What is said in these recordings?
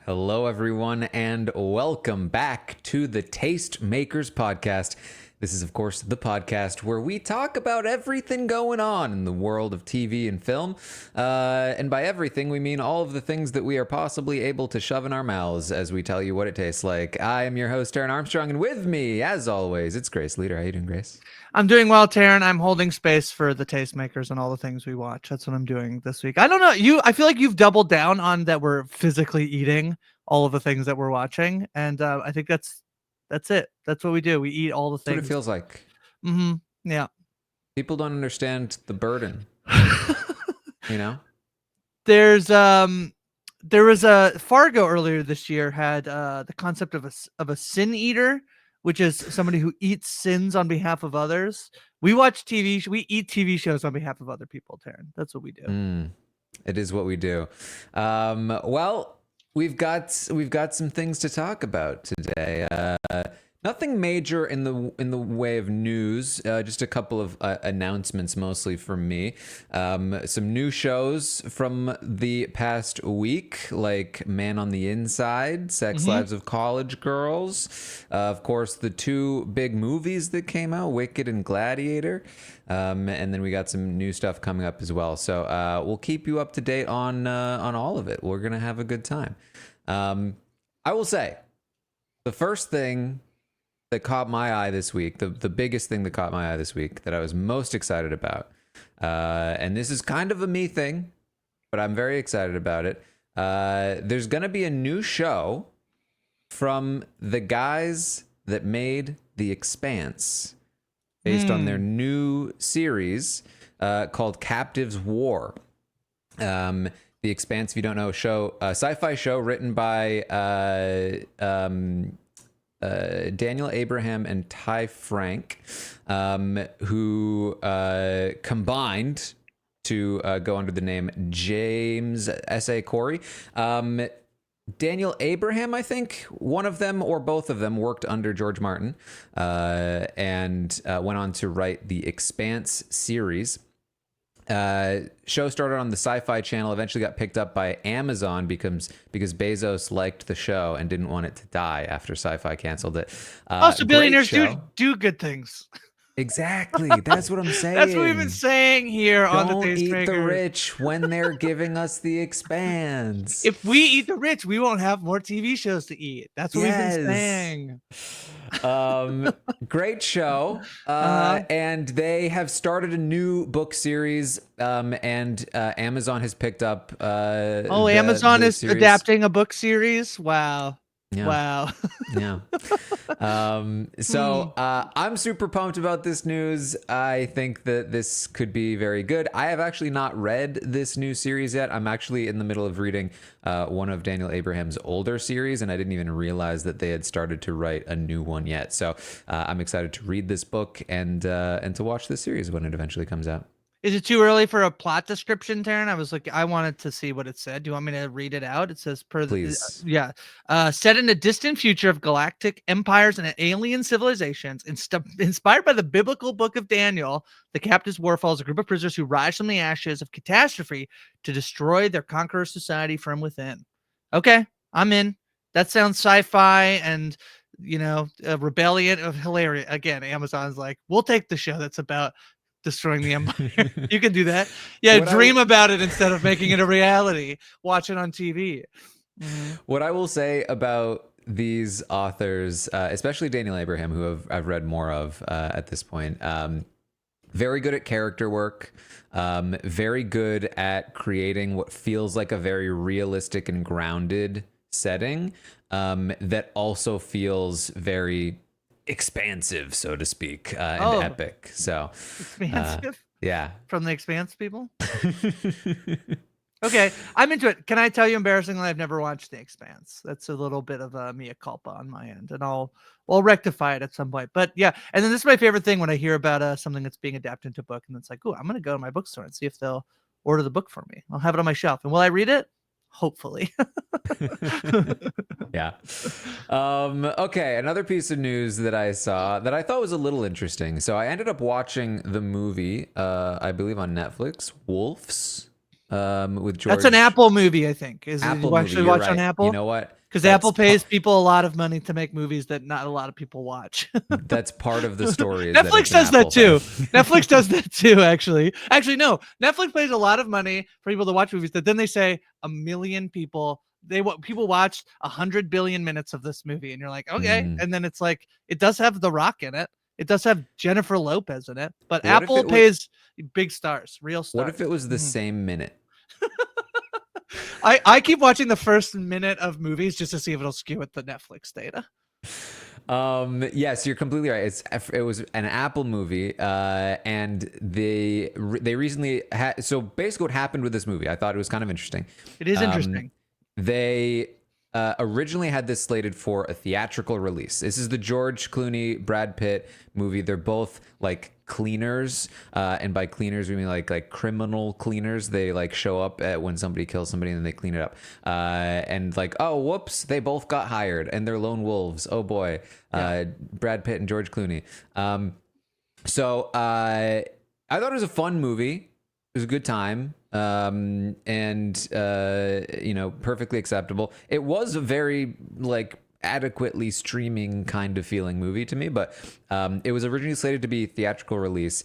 Hello, everyone, and welcome back to the Tastemakers podcast. This is, of course, the podcast where we talk about everything going on in the world of TV and film. And by everything, we mean all of the things that we are possibly able to shove in our mouths as we tell you what it tastes like. I am your host, Taran Armstrong, and with me, as always, it's Grace Leader. How you doing, Grace? I'm doing well, Taran. I'm holding space for the Tastemakers and all the things we watch. That's what I'm doing this week. I don't know. I feel like you've doubled down on that we're physically eating all of the things that we're watching. And I think that's it. That's what we do. We eat all the things. That's what it feels like. Mm-hmm. Yeah. People don't understand the burden, you know? There was a Fargo earlier this year had the concept of a sin eater, which is somebody who eats sins on behalf of others. We watch TV. We eat TV shows on behalf of other people, Taran. That's what we do. It is what we do. Well, we've got some things to talk about today. Nothing major in the way of news. Just a couple of announcements, mostly from me. Some new shows from the past week, like Man on the Inside, Sex Lives of College Girls. Of course, the two big movies that came out, Wicked and Gladiator. And then we got some new stuff coming up as well. So we'll keep you up to date on all of it. We're gonna have a good time. I will say, the first thing that caught my eye this week, the biggest thing that caught my eye this week that I was most excited about, and this is kind of a me thing, but I'm very excited about it. There's going to be a new show from the guys that made The Expanse, based on their new series called Captives War. The Expanse, if you don't know, sci-fi show written by Daniel Abraham and Ty Frank, who combined to go under the name James S.A. Corey. Daniel Abraham, I think, one of them or both of them worked under George Martin and went on to write the Expanse series. Show started on the Sci-Fi Channel, eventually got picked up by Amazon because Bezos liked the show and didn't want it to die after Sci-Fi canceled it. So billionaires do good things. Exactly. That's what I'm saying. That's what we've been saying here on the Don't eat Tastemakers. the rich when they're giving us The Expanse. If we eat the rich, we won't have more TV shows to eat. That's what we've been saying. Great show. And they have started a new book series. And Amazon has picked up. Amazon is series. Adapting a book series. Wow. Yeah. Wow. Yeah. So I'm super pumped about this news. I think that this could be very good. I have actually not read this new series yet. I'm actually in the middle of reading one of Daniel Abraham's older series, and I didn't even realize that they had started to write a new one yet. So I'm excited to read this book and to watch this series when it eventually comes out. Is it too early for a plot description, Taran? I wanted to see what it said. Do you want me to read it out? It says, Please. Set in a distant future of galactic empires and alien civilizations, inspired by the biblical book of Daniel, the Captives War follows a group of prisoners who rise from the ashes of catastrophe to destroy their conqueror society from within. Okay, I'm in. That sounds sci-fi and, a rebellion of hilarious. Again, Amazon's like, we'll take the show that's about destroying the empire. You can do that. Yeah, dream about it instead of making it a reality. Watch it on TV. What I will say about these authors, especially Daniel Abraham, who I've read more of at this point, very good at character work, very good at creating what feels like a very realistic and grounded setting that also feels very expansive, so to speak, and epic. So expansive, yeah, from the Expanse people. Okay, I'm into it. Can I tell you, embarrassingly, I've never watched The Expanse. That's a little bit of a mea culpa on my end, and I'll rectify it at some point. But yeah, and then this is my favorite thing when I hear about something that's being adapted into a book, and it's like, oh, I'm gonna go to my bookstore and see if they'll order the book for me. I'll have it on my shelf, and will I read it? Hopefully. Yeah. Okay. Another piece of news that I saw that I thought was a little interesting. So I ended up watching the movie, I believe on Netflix, Wolves. with George. That's an Apple movie, I think. Is Apple you movie. actually You're watch right. on Apple? You know what? Because Apple pays people a lot of money to make movies that not a lot of people watch. That's part of the story. Is Netflix that does that too. thing. Netflix does that too, actually. Actually, no. Netflix pays a lot of money for people to watch movies that then they say 1 million people. People watched 100 billion minutes of this movie, and you're like, okay. And then it's like it does have The Rock in it. It does have Jennifer Lopez in it, but What if Apple it was- pays big stars, real stars. What if it was the same minute? I keep watching the first minute of movies just to see if it'll skew with the Netflix data. Yes, you're completely right. It was an Apple movie, and they recently had. So basically, what happened with this movie, I thought it was kind of interesting. It is interesting. They originally had this slated for a theatrical release. This is the George Clooney, Brad Pitt movie. They're both like cleaners, and by cleaners we mean like criminal cleaners. They like show up when somebody kills somebody and then they clean it up, and like, oh whoops, they both got hired and they're lone wolves. Oh boy. Brad Pitt and George Clooney. So I thought it was a fun movie. It was a good time, and perfectly acceptable. It was a very like adequately streaming kind of feeling movie to me, but it was originally slated to be theatrical release.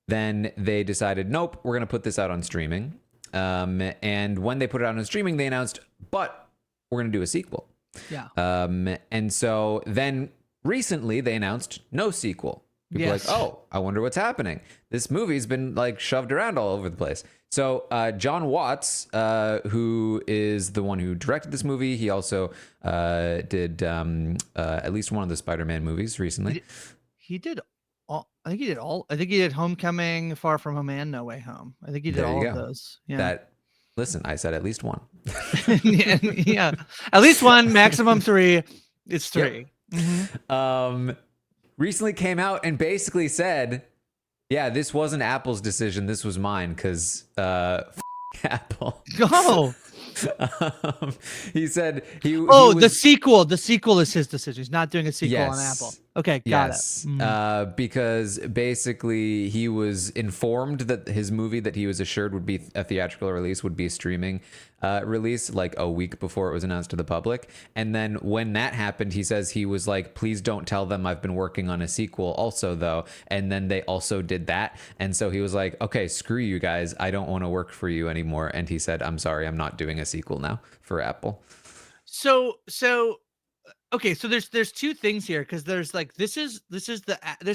Then they decided, nope, we're gonna put this out on streaming. And when they put it out on streaming, they announced, but we're gonna do a sequel. Yeah. And so then recently they announced no sequel. People are like, oh, I wonder what's happening. This movie's been like shoved around all over the place. So John Watts, who is the one who directed this movie, he also did at least one of the Spider-Man movies recently. He did all. I think he did all. I think he did Homecoming, Far From Home, and No Way Home. I think he did all of those. Yeah. Listen, I said at least one. yeah, at least one, maximum 3. It's 3. Yep. Mm-hmm. Recently came out and basically said, yeah, this wasn't Apple's decision. This was mine because Apple. Oh. He said the sequel. The sequel is his decision. He's not doing a sequel on Apple. Okay, got it. Because basically he was informed that his movie that he was assured would be a theatrical release would be a streaming release like a week before it was announced to the public. And then when that happened, he says he was like, please don't tell them I've been working on a sequel also though. And then they also did that. And so he was like, okay, screw you guys. I don't want to work for you anymore. And he said, I'm sorry, I'm not doing a sequel now for Apple. Okay, so there's two things here because there's like there's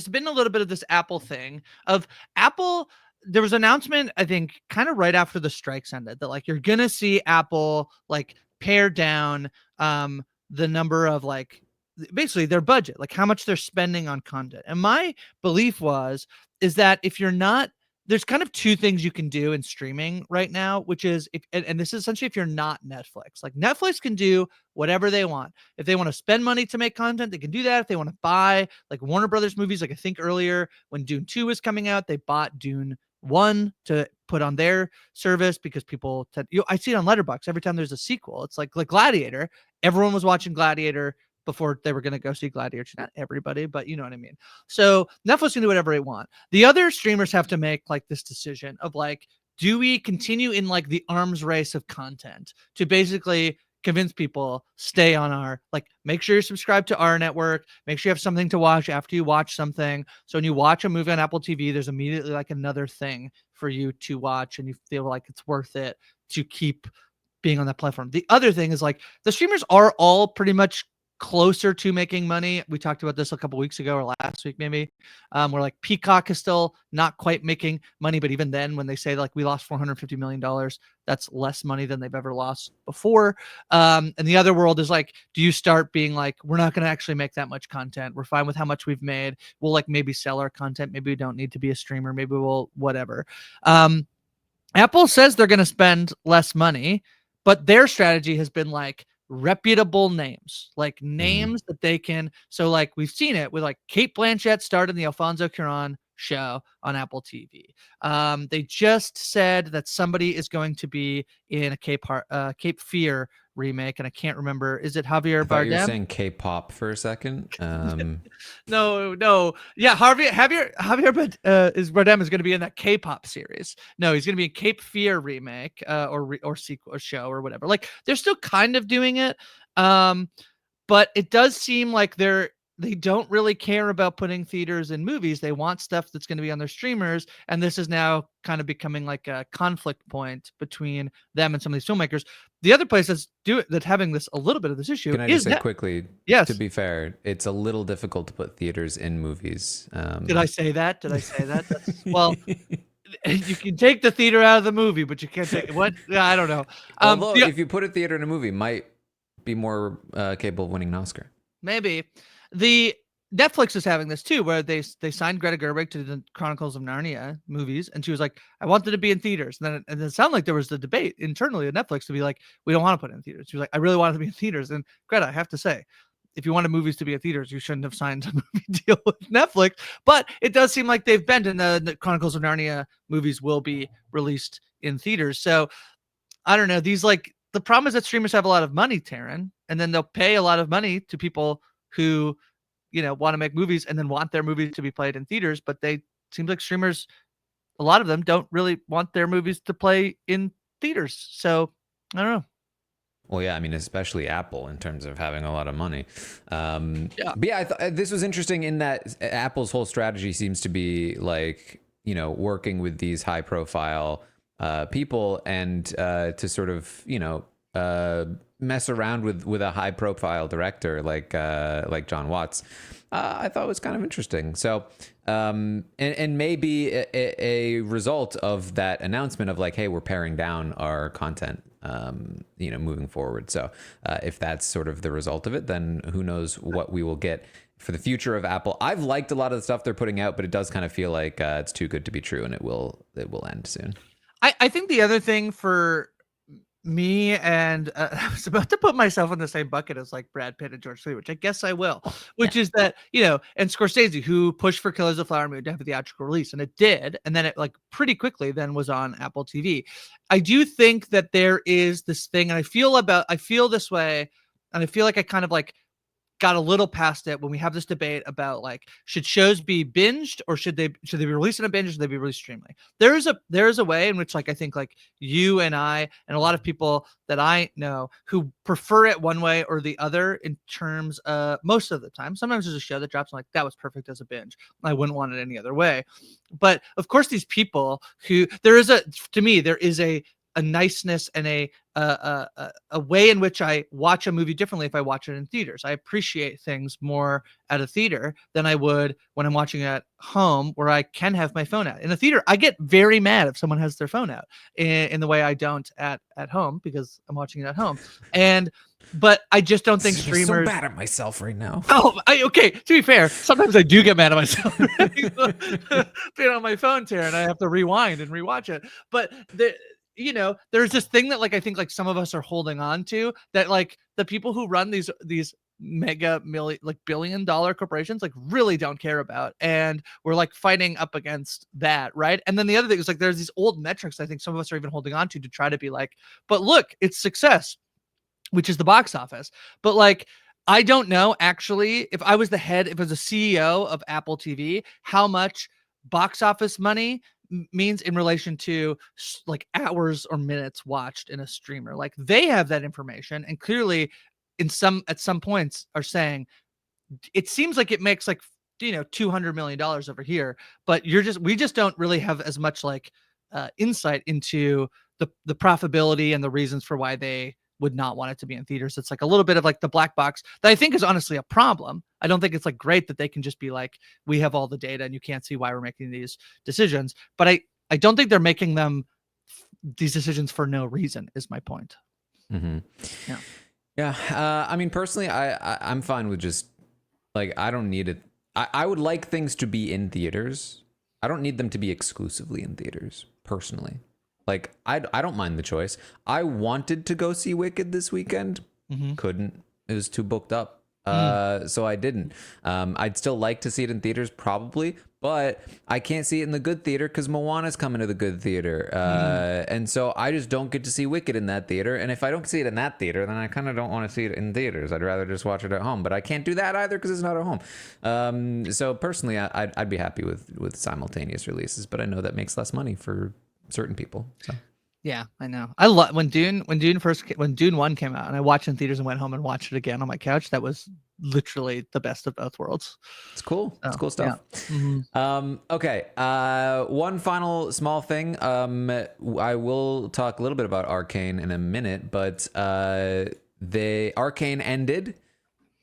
been a little bit of this Apple thing of Apple. There was an announcement, I think, kind of right after the strikes ended that like you're gonna see Apple like pare down the number of like basically their budget, like how much they're spending on content. And my belief is that if you're not, there's kind of two things you can do in streaming right now, which is and this is essentially if you're not Netflix. Like Netflix can do whatever they want. If they want to spend money to make content, they can do that. If they want to buy like Warner Brothers movies, like I think earlier when Dune 2 was coming out, they bought Dune 1 to put on their service because people I see it on Letterboxd every time there's a sequel. It's like Gladiator. Everyone was watching Gladiator before they were going to go see Gladiator. Not everybody, but you know what I mean. So Netflix can do whatever they want. The other streamers have to make like this decision of like, do we continue in like the arms race of content to basically convince people stay on our, like, make sure you're subscribed to our network, make sure you have something to watch after you watch something. So when you watch a movie on Apple TV, there's immediately like another thing for you to watch and you feel like it's worth it to keep being on that platform. The other thing is like the streamers are all pretty much closer to making money. We talked about this a couple weeks ago or last week maybe, where like Peacock is still not quite making money, but even then when they say like we lost $450 million, that's less money than they've ever lost before. And the other world is like, do you start being like, we're not going to actually make that much content, we're fine with how much we've made, we'll like maybe sell our content, maybe we don't need to be a streamer, maybe we'll whatever. Apple says they're going to spend less money, but their strategy has been like reputable names, like names that they can. So like we've seen it with like Kate Blanchett starred in the Alfonso Cuarón show on Apple TV. They just said that somebody is going to be in a Cape Fear remake, and I can't remember. Is it Javier I thought Bardem? you were saying K-pop for a second. No. Yeah, Javier Bardem is going to be in that K-pop series. No, he's going to be in Cape Fear remake or sequel or show or whatever. Like they're still kind of doing it, but it does seem like they don't really care about putting theaters in movies. They want stuff that's going to be on their streamers, and this is now kind of becoming like a conflict point between them and some of these filmmakers. The other place that's having this a little bit of this issue. Can I just say quickly? Yes. To be fair, it's a little difficult to put theaters in movies. Did I say that? Well, you can take the theater out of the movie, but you can't take what? I don't know. Although, if you put a theater in a movie, it might be more capable of winning an Oscar. Maybe. The Netflix is having this too, where they signed Greta Gerwig to the Chronicles of Narnia movies, and she was like, "I want it to be in theaters." And then it sounded like there was the debate internally at Netflix to be like, "We don't want to put it in theaters." She was like, "I really want it to be in theaters." And Greta, I have to say, if you wanted movies to be in theaters, you shouldn't have signed a movie deal with Netflix. But it does seem like they've bent, and the Chronicles of Narnia movies will be released in theaters. So I don't know. The problem is that streamers have a lot of money, Taran, and then they'll pay a lot of money to people who, want to make movies and then want their movies to be played in theaters. But seems like streamers, a lot of them don't really want their movies to play in theaters. So I don't know. Well, yeah, I mean, especially Apple in terms of having a lot of money. But yeah, I thought this was interesting in that Apple's whole strategy seems to be like, working with these high profile people and to sort of, mess around with a high profile director like John Watts. I thought was kind of interesting. So and maybe a result of that announcement of like, hey, we're paring down our content moving forward. So if that's sort of the result of it, then who knows what we will get for the future of Apple. I've liked a lot of the stuff they're putting out, but it does kind of feel like it's too good to be true, and it will end soon. I think the other thing for me, and I was about to put myself in the same bucket as like Brad Pitt and George Clooney, which I guess I will, which is that, and Scorsese, who pushed for Killers of the Flower Moon to have a theatrical release, and it did, and then it like pretty quickly then was on Apple TV. I do think that there is this thing, and I feel this way, and I feel like I kind of like got a little past it when we have this debate about like, should shows be binged or should they be released in a binge or should they be released streaming? There is a way in which like I think like you and I and a lot of people that I know who prefer it one way or the other in terms of most of the time. Sometimes there's a show that drops and like that was perfect as a binge. I wouldn't want it any other way. But of course these people who there is a niceness and a way in which I watch a movie differently if I watch it in theaters. I appreciate things more at a theater than I would when I'm watching at home, where I can have my phone out. In a theater, I get very mad if someone has their phone out in the way I don't at home, because I'm watching it at home. But I just don't think streamers. I'm so bad at myself right now. Oh, okay. To be fair, sometimes I do get mad at myself being on my phone, Taran. I have to rewind and rewatch it. But there's this thing that like I think like some of us are holding on to, that like the people who run these mega billion-dollar corporations like really don't care about, and we're like fighting up against that, right? And then the other thing is like there's these old metrics I think some of us are even holding on to try to be like, but look, it's success, which is the box office. But like I don't know actually, if I was a CEO of Apple TV, how much box office money means in relation to like hours or minutes watched in a streamer. Like they have that information, and clearly at some points are saying it seems like it makes like $200 million over here, but we just don't really have as much like insight into the profitability and the reasons for why they would not want it to be in theaters. It's like a little bit of like the black box that I think is honestly a problem. I don't think it's like great that they can just be like, we have all the data and you can't see why we're making these decisions. But I don't think they're making these decisions for no reason, is my point. Mm-hmm. Yeah. I mean, personally, I'm fine with just like, I don't need it. I would like things to be in theaters. I don't need them to be exclusively in theaters, personally. Like, I don't mind the choice. I wanted to go see Wicked this weekend. Mm-hmm. Couldn't. It was too booked up. So I didn't. I'd still like to see it in theaters, probably. but I can't see it in the good theater because Moana's coming to the good theater. And so I just don't get to see Wicked in that theater. And if I don't see it in that theater, then I kind of don't want to see it in theaters. I'd rather just watch it at home. But I can't do that either because it's not at home. So personally, I'd be happy with simultaneous releases. But I know that makes less money for certain people. So. Yeah, I know. I love when Dune 1 came out, and I watched it in theaters and went home and watched it again on my couch. That was literally the best of both worlds. It's cool. It's cool stuff. Yeah. Mm-hmm. Okay. One final small thing. I will talk a little bit about Arcane in a minute, but the Arcane ended,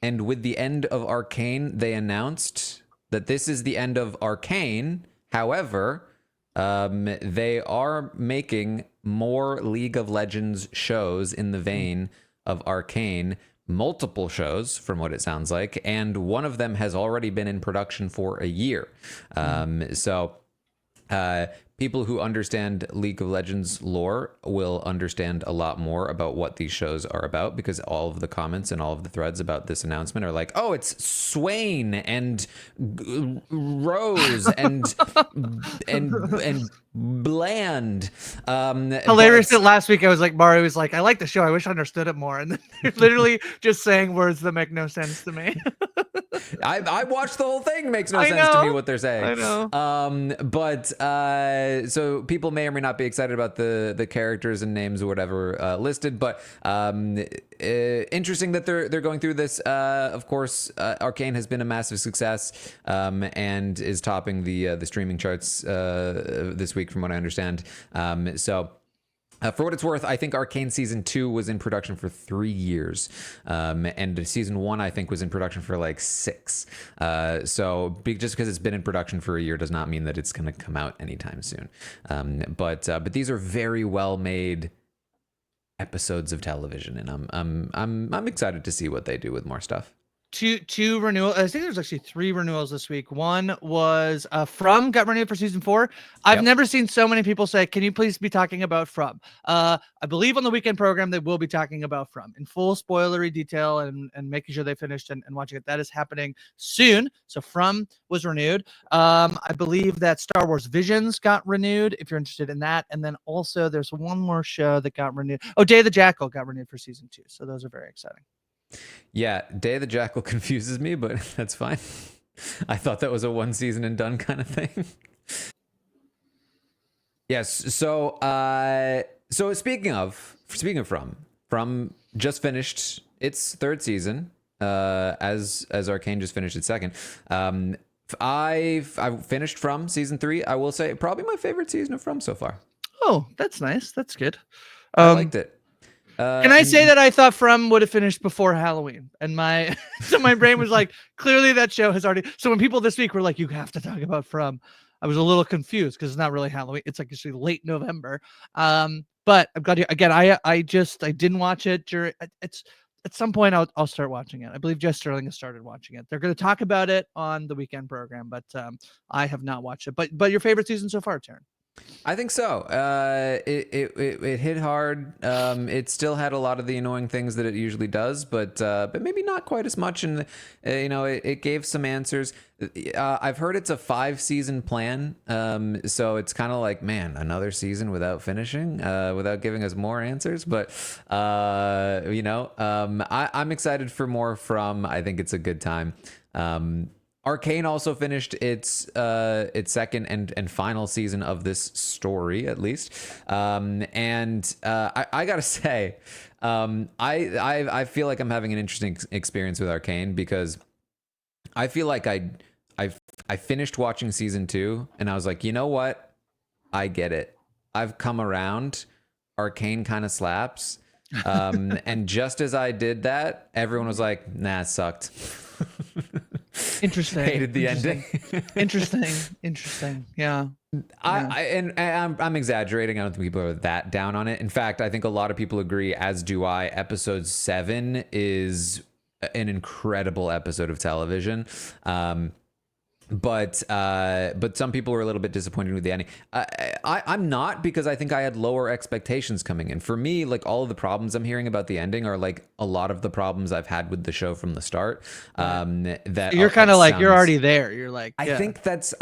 and with the end of Arcane, they announced that this is the end of Arcane. However, they are making more League of Legends shows in the vein of Arcane, multiple shows from what it sounds like, and one of them has already been in production for a year. So people who understand League of Legends lore will understand a lot more about what these shows are about, because all of the comments and all of the threads about this announcement are like, oh, it's Swain and Rose and Bland. Hilarious that last week I was like, Mario was like, I like the show, I wish I understood it more, and then they're literally just saying words that make no sense to me. I watched the whole thing. Makes no sense to me what they're saying. I know. But so people may or may not be excited about the characters and names or whatever listed. But interesting that they're going through this. Of course, Arcane has been a massive success and is topping the streaming charts this week, from what I understand. For what it's worth, I think Arcane Season 2 was in production for 3 years. And Season 1, I think, was in production for like 6. So just because it's been in production for a year does not mean that it's going to come out anytime soon. But these are very well made episodes of television, and I'm excited to see what they do with more stuff. Two renewal. I think there's actually 3 renewals this week. One was From got renewed for season 4. I've never seen so many people say, "Can you please be talking about From?" I believe on the weekend program they will be talking about From in full spoilery detail and making sure they finished and watching it. That is happening soon. So From was renewed. I believe that Star Wars Visions got renewed. If you're interested in that, and then also there's one more show that got renewed. Oh, Day of the Jackal got renewed for season 2. So those are very exciting. Yeah, Day of the Jackal confuses me, but that's fine. I thought that was a 1 season and done kind of thing. Yes, so speaking of From just finished its 3rd season, as Arcane just finished its 2nd. I finished From season 3. I will say probably my favorite season of From so far. Oh, that's nice. That's good. I liked it. Can I say that I thought From would have finished before Halloween, and my brain was like, clearly that show has already. So when people this week were like, you have to talk about From, I was a little confused because it's not really Halloween. It's like actually late November. But I'm glad again. I didn't watch it during. It's at some point I'll start watching it. I believe Jess Sterling has started watching it. They're going to talk about it on the weekend program, but I have not watched it. But your favorite season so far, Taran? I think so. It hit hard. It still had a lot of the annoying things that it usually does, but maybe not quite as much. And it gave some answers. I've heard it's a 5-season plan, so it's kind of like, man, another season without finishing, without giving us more answers. But I'm excited for more From. I think it's a good time. Arcane also finished its 2nd and final season of this story, at least. I gotta say, I feel like I'm having an interesting experience with Arcane, because I feel like I finished watching season 2 and I was like, you know what? I get it. I've come around. Arcane kind of slaps. And just as I did that, everyone was like, nah, it sucked. Interesting. Hated the ending. Interesting. Yeah. I'm exaggerating. I don't think people are that down on it. In fact, I think a lot of people agree, as do I. Episode 7 is an incredible episode of television. but some people were a little bit disappointed with the ending. I'm not, because I think I had lower expectations coming in. For me, like, all of the problems I'm hearing about the ending are like a lot of the problems I've had with the show from the start. Right. That So you're kind it of like, you're sounds. already there. You're like, I yeah, think that's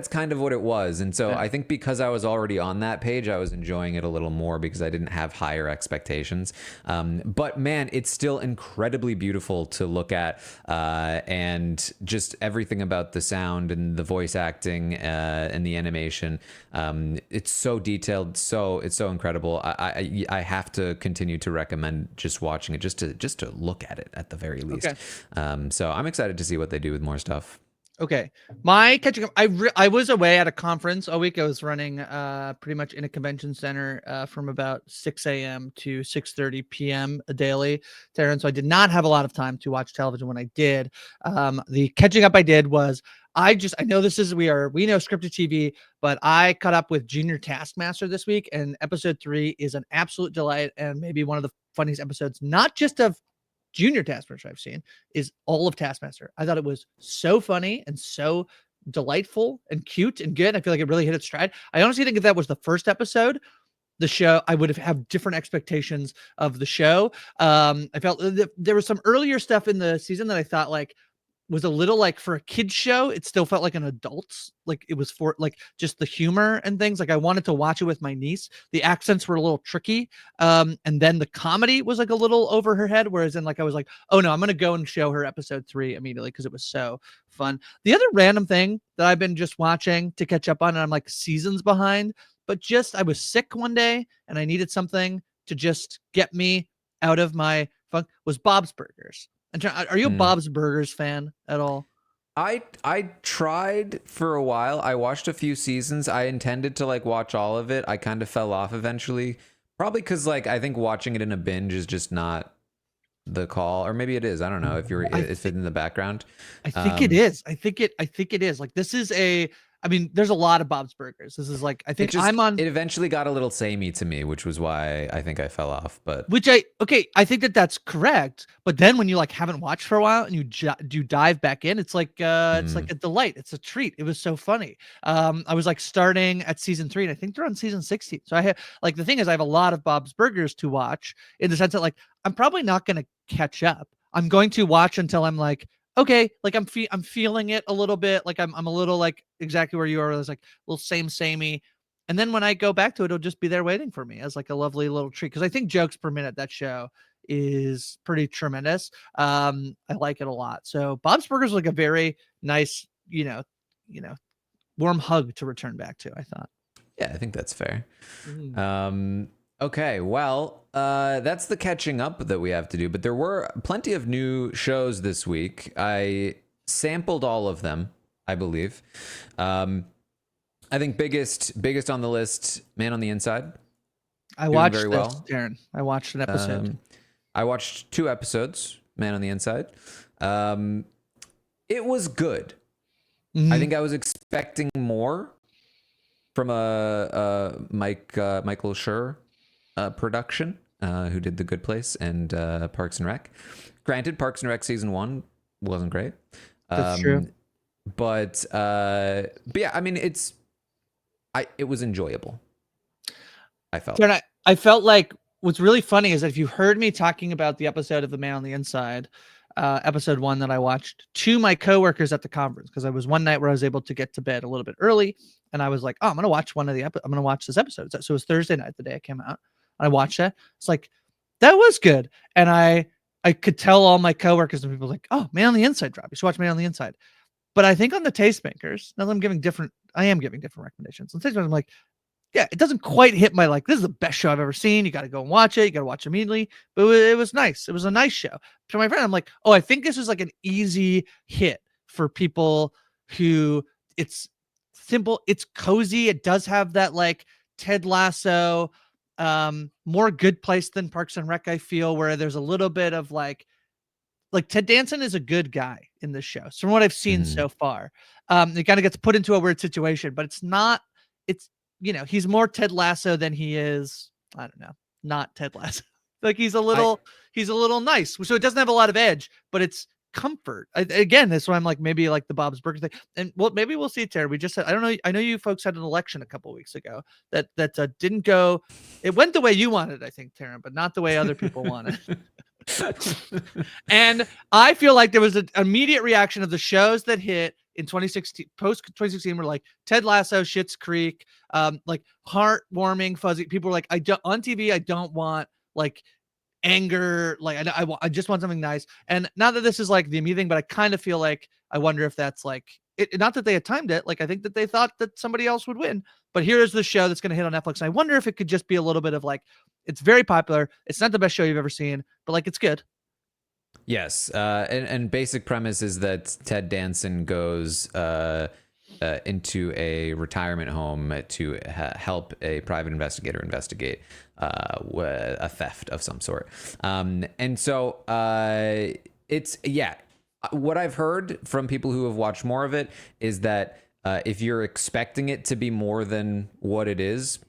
kind of what it was. And so yeah. I think because I was already on that page, I was enjoying it a little more because I didn't have higher expectations. But man, it's still incredibly beautiful to look at, and just everything about the sound and the voice acting, and the animation. It's so detailed, it's so incredible. I have to continue to recommend just watching it, just to look at it at the very least. Okay. So I'm excited to see what they do with more stuff. Okay. My catching up, I was away at a conference all week. I was running pretty much in a convention center from about 6 a.m. to 6:30 p.m. daily, Taran. So I did not have a lot of time to watch television when I did. The catching up I did was I know this is we know scripted TV, but I caught up with Junior Taskmaster this week, and episode 3 is an absolute delight and maybe one of the funniest episodes, not just of Junior Taskmaster I've seen, is all of Taskmaster. I thought it was so funny and so delightful and cute and good. I feel like it really hit its stride. I honestly think if that was the first episode, the show, I would have different expectations of the show. I felt there was some earlier stuff in the season that I thought like was a little like for a kid's show. It still felt like an adult's, like it was for like just the humor and things. Like I wanted to watch it with my niece. The accents were a little tricky. And then the comedy was like a little over her head. Whereas in like, I was like, oh no, I'm going to go and show her episode 3 immediately because it was so fun. The other random thing that I've been just watching to catch up on, and I'm like seasons behind, but just I was sick one day and I needed something to just get me out of my funk, was Bob's Burgers. Are you a Bob's Burgers fan at all? I tried for a while. I watched a few seasons. I intended to like watch all of it. I kind of fell off eventually. Probably because like I think watching it in a binge is just not the call, or maybe it is. I don't know if if it's in the background. I think it is. I think it is. Like this is I mean, there's a lot of Bob's Burgers. This is like I think I'm on. It eventually got a little samey to me, which was why I think I fell off. But Which I think that's correct. But then when you like haven't watched for a while and you do dive back in, it's like a delight. It's a treat. It was so funny. I was like starting at season 3, and I think they're on season 16. So I have like the thing is I have a lot of Bob's Burgers to watch, in the sense that like I'm probably not going to catch up. I'm going to watch until I'm like, okay, like I'm feeling it a little bit. Like I'm a little like exactly where you are. It's like a little samey. And then when I go back to it, it'll just be there waiting for me as like a lovely little treat. Because I think jokes per minute, that show is pretty tremendous. I like it a lot. So Bob's Burgers is like a very nice, warm hug to return back to, I thought. yeah, I think that's fair. Okay, well, that's the catching up that we have to do. But there were plenty of new shows this week. I sampled all of them, I believe. I think biggest on the list, Man on the Inside. I watched very this, well. Darren. I watched an episode. I watched 2 episodes, Man on the Inside. It was good. I think I was expecting more from a Michael Schur production, who did The Good Place and Parks and Rec. Granted, Parks and Rec season 1 wasn't great. That's true. But yeah, I mean, it was enjoyable. I felt. Darren, I felt like what's really funny is that if you heard me talking about the episode of The Man on the Inside, episode 1 that I watched to my coworkers at the conference, because I was one night where I was able to get to bed a little bit early, and I was like, oh, I'm gonna watch I'm gonna watch this episode. So it was Thursday night, the day it came out. I watched it. It's like, that was good. And I could tell all my coworkers and people like, oh, Man on the Inside drop. You should watch Man on the Inside. But I think on the Tastemakers, now that I am giving different recommendations. On Tastemakers, I'm like, yeah, it doesn't quite hit my like, this is the best show I've ever seen. You got to go and watch it. You got to watch immediately. But it was nice. It was a nice show. To my friend, I'm like, oh, I think this is like an easy hit for people who it's simple. It's cozy. It does have that like Ted Lasso, more Good Place than Parks and Rec, I feel, where there's a little bit of like Ted Danson is a good guy in this show. So from what I've seen so far, it kind of gets put into a weird situation, but it's he's more Ted Lasso than he is, I don't know, not Ted Lasso. Like he's a little nice. So it doesn't have a lot of edge, but it's comfort. Again, that's why I'm like, maybe like the Bob's Burger thing. And well, maybe we'll see, Terry. We just said, I don't know. I know you folks had an election a couple weeks ago that didn't go. It went the way you wanted, I think, Taryn, but not the way other people wanted. And I feel like there was an immediate reaction of the shows that hit in 2016, post 2016, were like Ted Lasso, Schitt's Creek, like heartwarming, fuzzy. People were like, on TV, I don't want like anger, like I just want something nice. And now that this is like the immediate thing, but I kind of feel like I wonder if that's like it, not that they had timed it, like I think that they thought that somebody else would win, but here is the show that's going to hit on Netflix, and I wonder if it could just be a little bit of like, it's very popular, it's not the best show you've ever seen, but like it's good. Yes, and basic premise is that Ted Danson goes into a retirement home to help a private investigator investigate a theft of some sort. And so it's, yeah, what I've heard from people who have watched more of it is that if you're expecting it to be more than what it is,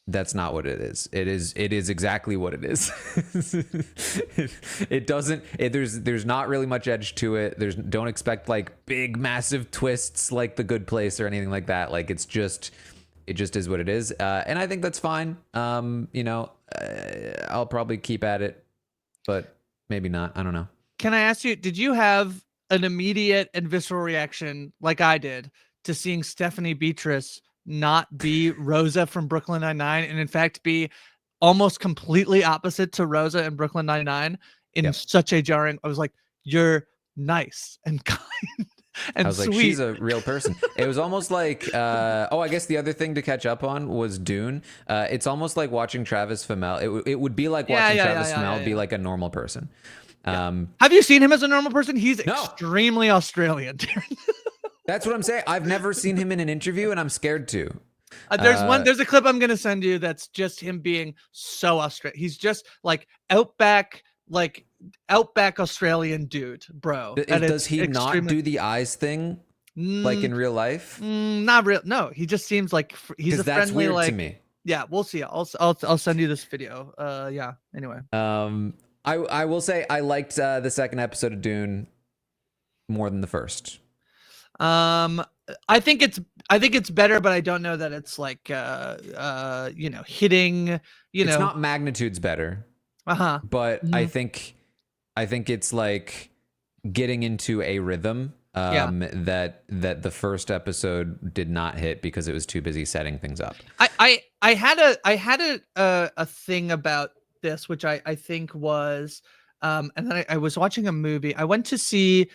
that's not what it is. It is exactly what it is. It doesn't, there's not really much edge to it. Don't expect like big, massive twists like The Good Place or anything like that. Like it just is what it is. And I think that's fine. I'll probably keep at it, but maybe not. I don't know. Can I ask you, did you have an immediate and visceral reaction like I did to seeing Stephanie Beatrice not be Rosa from Brooklyn Nine-Nine, and in fact be almost completely opposite to Rosa in Brooklyn Nine-Nine in such a jarring, I was like, you're nice and kind and I was sweet. Like, she's a real person. It was almost like, I guess the other thing to catch up on was Dune. It's almost like watching Travis Fimmel. It would be like watching Travis Fimmel be like a normal person. Have you seen him as a normal person? He's extremely Australian. That's what I'm saying. I've never seen him in an interview, and I'm scared to. There's a clip I'm going to send you that's just him being so Australian. He's just like outback Australian dude, bro. Does he not do the eyes thing like in real life? Not real. No, he just seems like he's a that's friendly, weird like, to me. Yeah, we'll see. I'll send you this video. Yeah. Anyway. I will say I liked the second episode of Dune more than the first. I think it's better, but I don't know that it's like hitting, it's not magnitudes better. But Mm-hmm. I think it's like getting into a rhythm that the first episode did not hit because it was too busy setting things up. I had a thing about this, which I think was and then I was watching a movie. I went to see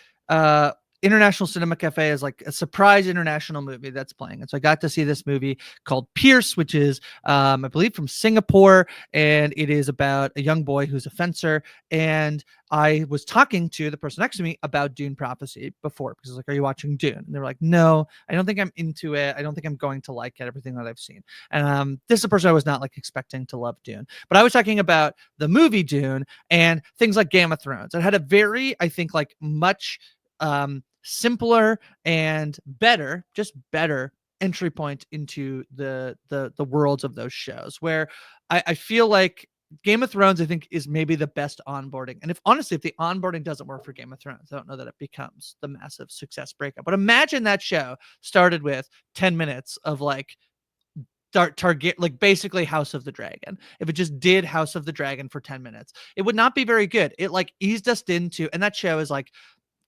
International Cinema Cafe is like a surprise international movie that's playing. And so I got to see this movie called Pierce, which is, I believe, from Singapore. And it is about a young boy who's a fencer. And I was talking to the person next to me about Dune Prophecy before, because I was like, are you watching Dune? And they were like, no, I don't think I'm into it. I don't think I'm going to like it, everything that I've seen. And this is a person I was not like expecting to love Dune. But I was talking about the movie Dune and things like Game of Thrones. It had a very, I think, like much simpler and better entry point into the worlds of those shows, where I feel like Game of Thrones, I think, is maybe the best onboarding. And if the onboarding doesn't work for Game of Thrones, I don't know that it becomes the massive success breakup. But imagine that show started with 10 minutes of like target, like basically House of the Dragon. If it just did House of the Dragon for 10 minutes, it would not be very good. It like eased us into, and that show is like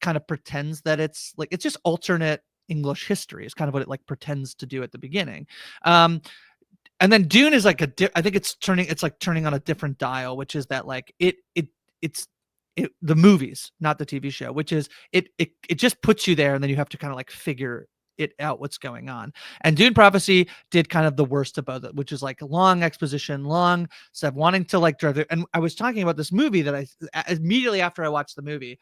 kind of pretends that it's like, it's just alternate English history is kind of what it like pretends to do at the beginning. And then Dune is like I think it's turning on a different dial, which is that like it's the movies, not the TV show, which is it just puts you there, and then you have to kind of like figure it out what's going on. And Dune Prophecy did kind of the worst of both, which is like long exposition, long stuff, wanting to like drive it. And I was talking about this movie that I immediately after I watched the movie,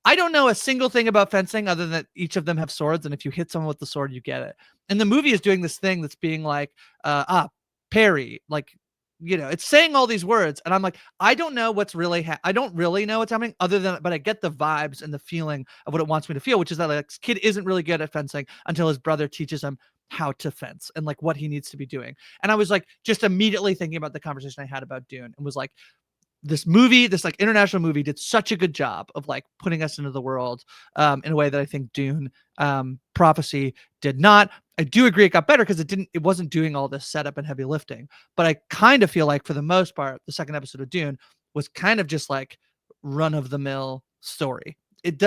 I don't know a single thing about fencing other than that each of them have swords, and if you hit someone with the sword, you get it. And the movie is doing this thing that's being like, parry, like, you know, it's saying all these words, and I'm like, I don't know what's really I don't really know what's happening other than, but I get the vibes and the feeling of what it wants me to feel, which is that like this kid isn't really good at fencing until his brother teaches him how to fence and like what he needs to be doing. And I was like just immediately thinking about the conversation I had about Dune, and was like, this movie, this like international movie, did such a good job of like putting us into the world in a way that I think Dune Prophecy did not. I do agree it got better because it wasn't doing all this setup and heavy lifting. But I kind of feel like for the most part, the second episode of Dune was kind of just like run of the mill story.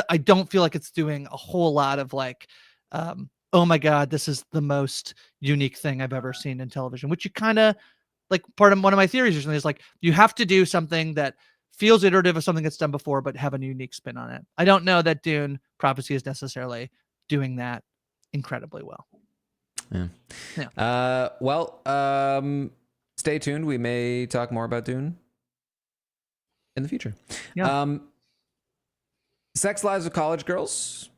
I don't feel like it's doing a whole lot of like, oh my God, this is the most unique thing I've ever seen in television, which you kind of like one of my theories recently is like, you have to do something that feels iterative of something that's done before, but have a unique spin on it. I don't know that Dune Prophecy is necessarily doing that incredibly well. Yeah. Stay tuned. We may talk more about Dune in the future. Yeah. Sex Lives of College Girls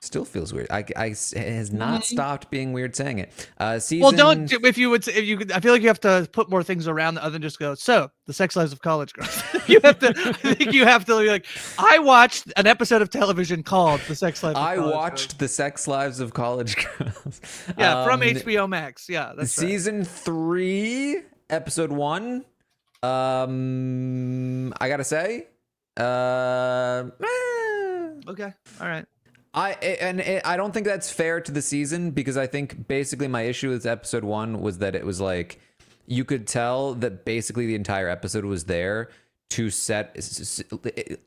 still feels weird. It has not stopped being weird saying it. Well, don't if you I feel like you have to put more things around other than just go. So the Sex Lives of College Girls. You have to. I think you have to be like. I watched an episode of television called The Sex Lives. I watched The Sex Lives of College Girls. Yeah, from HBO Max. Yeah, that's season 3, episode 1. I gotta say, okay, all right. I don't think that's fair to the season because I think basically my issue with episode 1 was that it was like you could tell that basically the entire episode was there to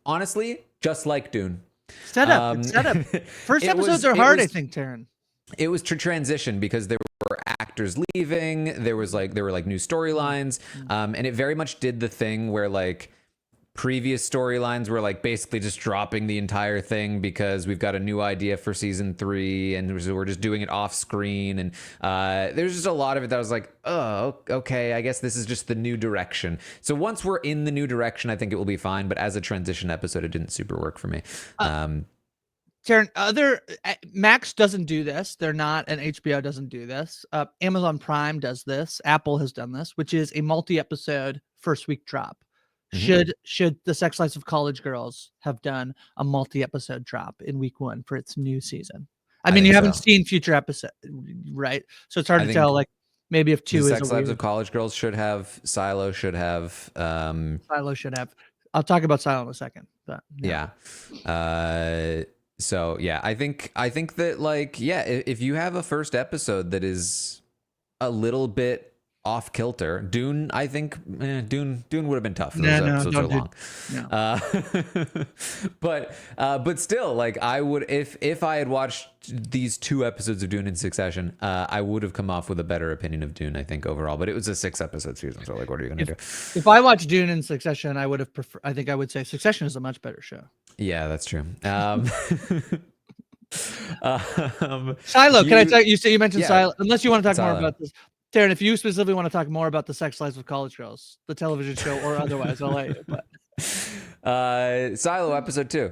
honestly just like Dune. Setup. First episodes are hard, I think, Taran. It was to transition because there were actors leaving. There were new storylines, and it very much did the thing where like previous storylines were like basically just dropping the entire thing because we've got a new idea for season 3 and we're just doing it off screen. And there's just a lot of it that was like, oh, okay, I guess this is just the new direction. So once we're in the new direction, I think it will be fine. But as a transition episode, it didn't super work for me. Taran, Max doesn't do this. They're not, and HBO doesn't do this. Amazon Prime does this. Apple has done this, which is a multi-episode first week drop. Mm-hmm. Should the Sex Lives of College Girls have done a multi-episode drop in week 1 for its new season? I mean, you haven't seen future episodes, right? So it's hard to tell. Like maybe if 2 is Sex Lives of College Girls should have. Silo should have. Silo should have. I'll talk about Silo in a second. But yeah. So yeah, I think that like if you have a first episode that is a little bit off kilter, Dune, I think Dune would have been tough. Those episodes are long. No. But still, like I would if I had watched these 2 episodes of Dune in succession, I would have come off with a better opinion of Dune, I think, overall. But it was a 6-episode season, so like, what are you gonna do? If I watched Dune in succession, I would have preferred. I think I would say Succession is a much better show. Yeah, that's true. Silo, can I tell you? You mentioned Silo. Unless you want to talk more about this. Taran, if you specifically want to talk more about the Sex Lives of College Girls, the television show, or otherwise, I'll let you. But Silo episode 2.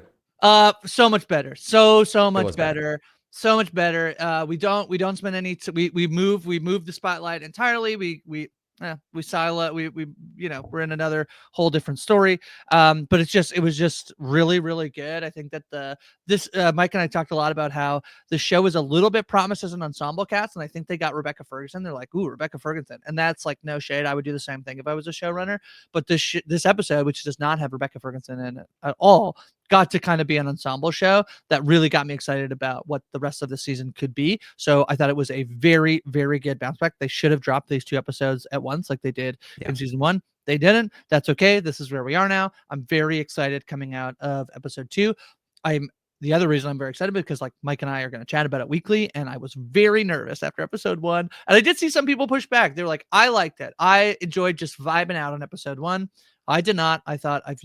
So much better. So much better. So much better. We don't spend any. We move the spotlight entirely. We silo. We're in another whole different story. But it was just really, really good. I think that Mike and I talked a lot about how the show is a little bit promised as an ensemble cast, and I think they got Rebecca Ferguson. They're like, ooh, Rebecca Ferguson, and that's like no shade. I would do the same thing if I was a showrunner. But this episode, which does not have Rebecca Ferguson in it at all, got to kind of be an ensemble show that really got me excited about what the rest of the season could be. So I thought it was a very, very good bounce back. They should have dropped these 2 episodes at once like they did in season 1. They didn't. That's okay. This is where we are now. I'm very excited coming out of episode 2. The other reason I'm very excited because like Mike and I are going to chat about it weekly, and I was very nervous after episode 1. And I did see some people push back. They were like, I liked it. I enjoyed just vibing out on episode 1. I did not. I thought I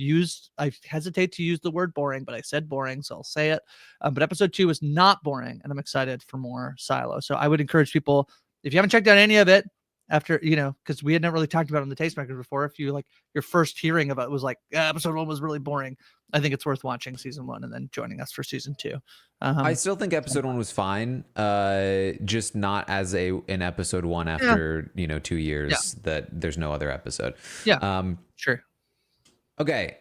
hesitate to use the word boring, but I said boring, so I'll say it. But episode 2 is not boring, and I'm excited for more Silo. So I would encourage people, if you haven't checked out any of it, after, because we had never really talked about it on the Tastemakers before. If you like your first hearing of it was like episode 1 was really boring, I think it's worth watching season 1 and then joining us for season 2. I still think episode 1 was fine, just not as an episode 1 after 2 years that there's no other episode. Sure. Okay,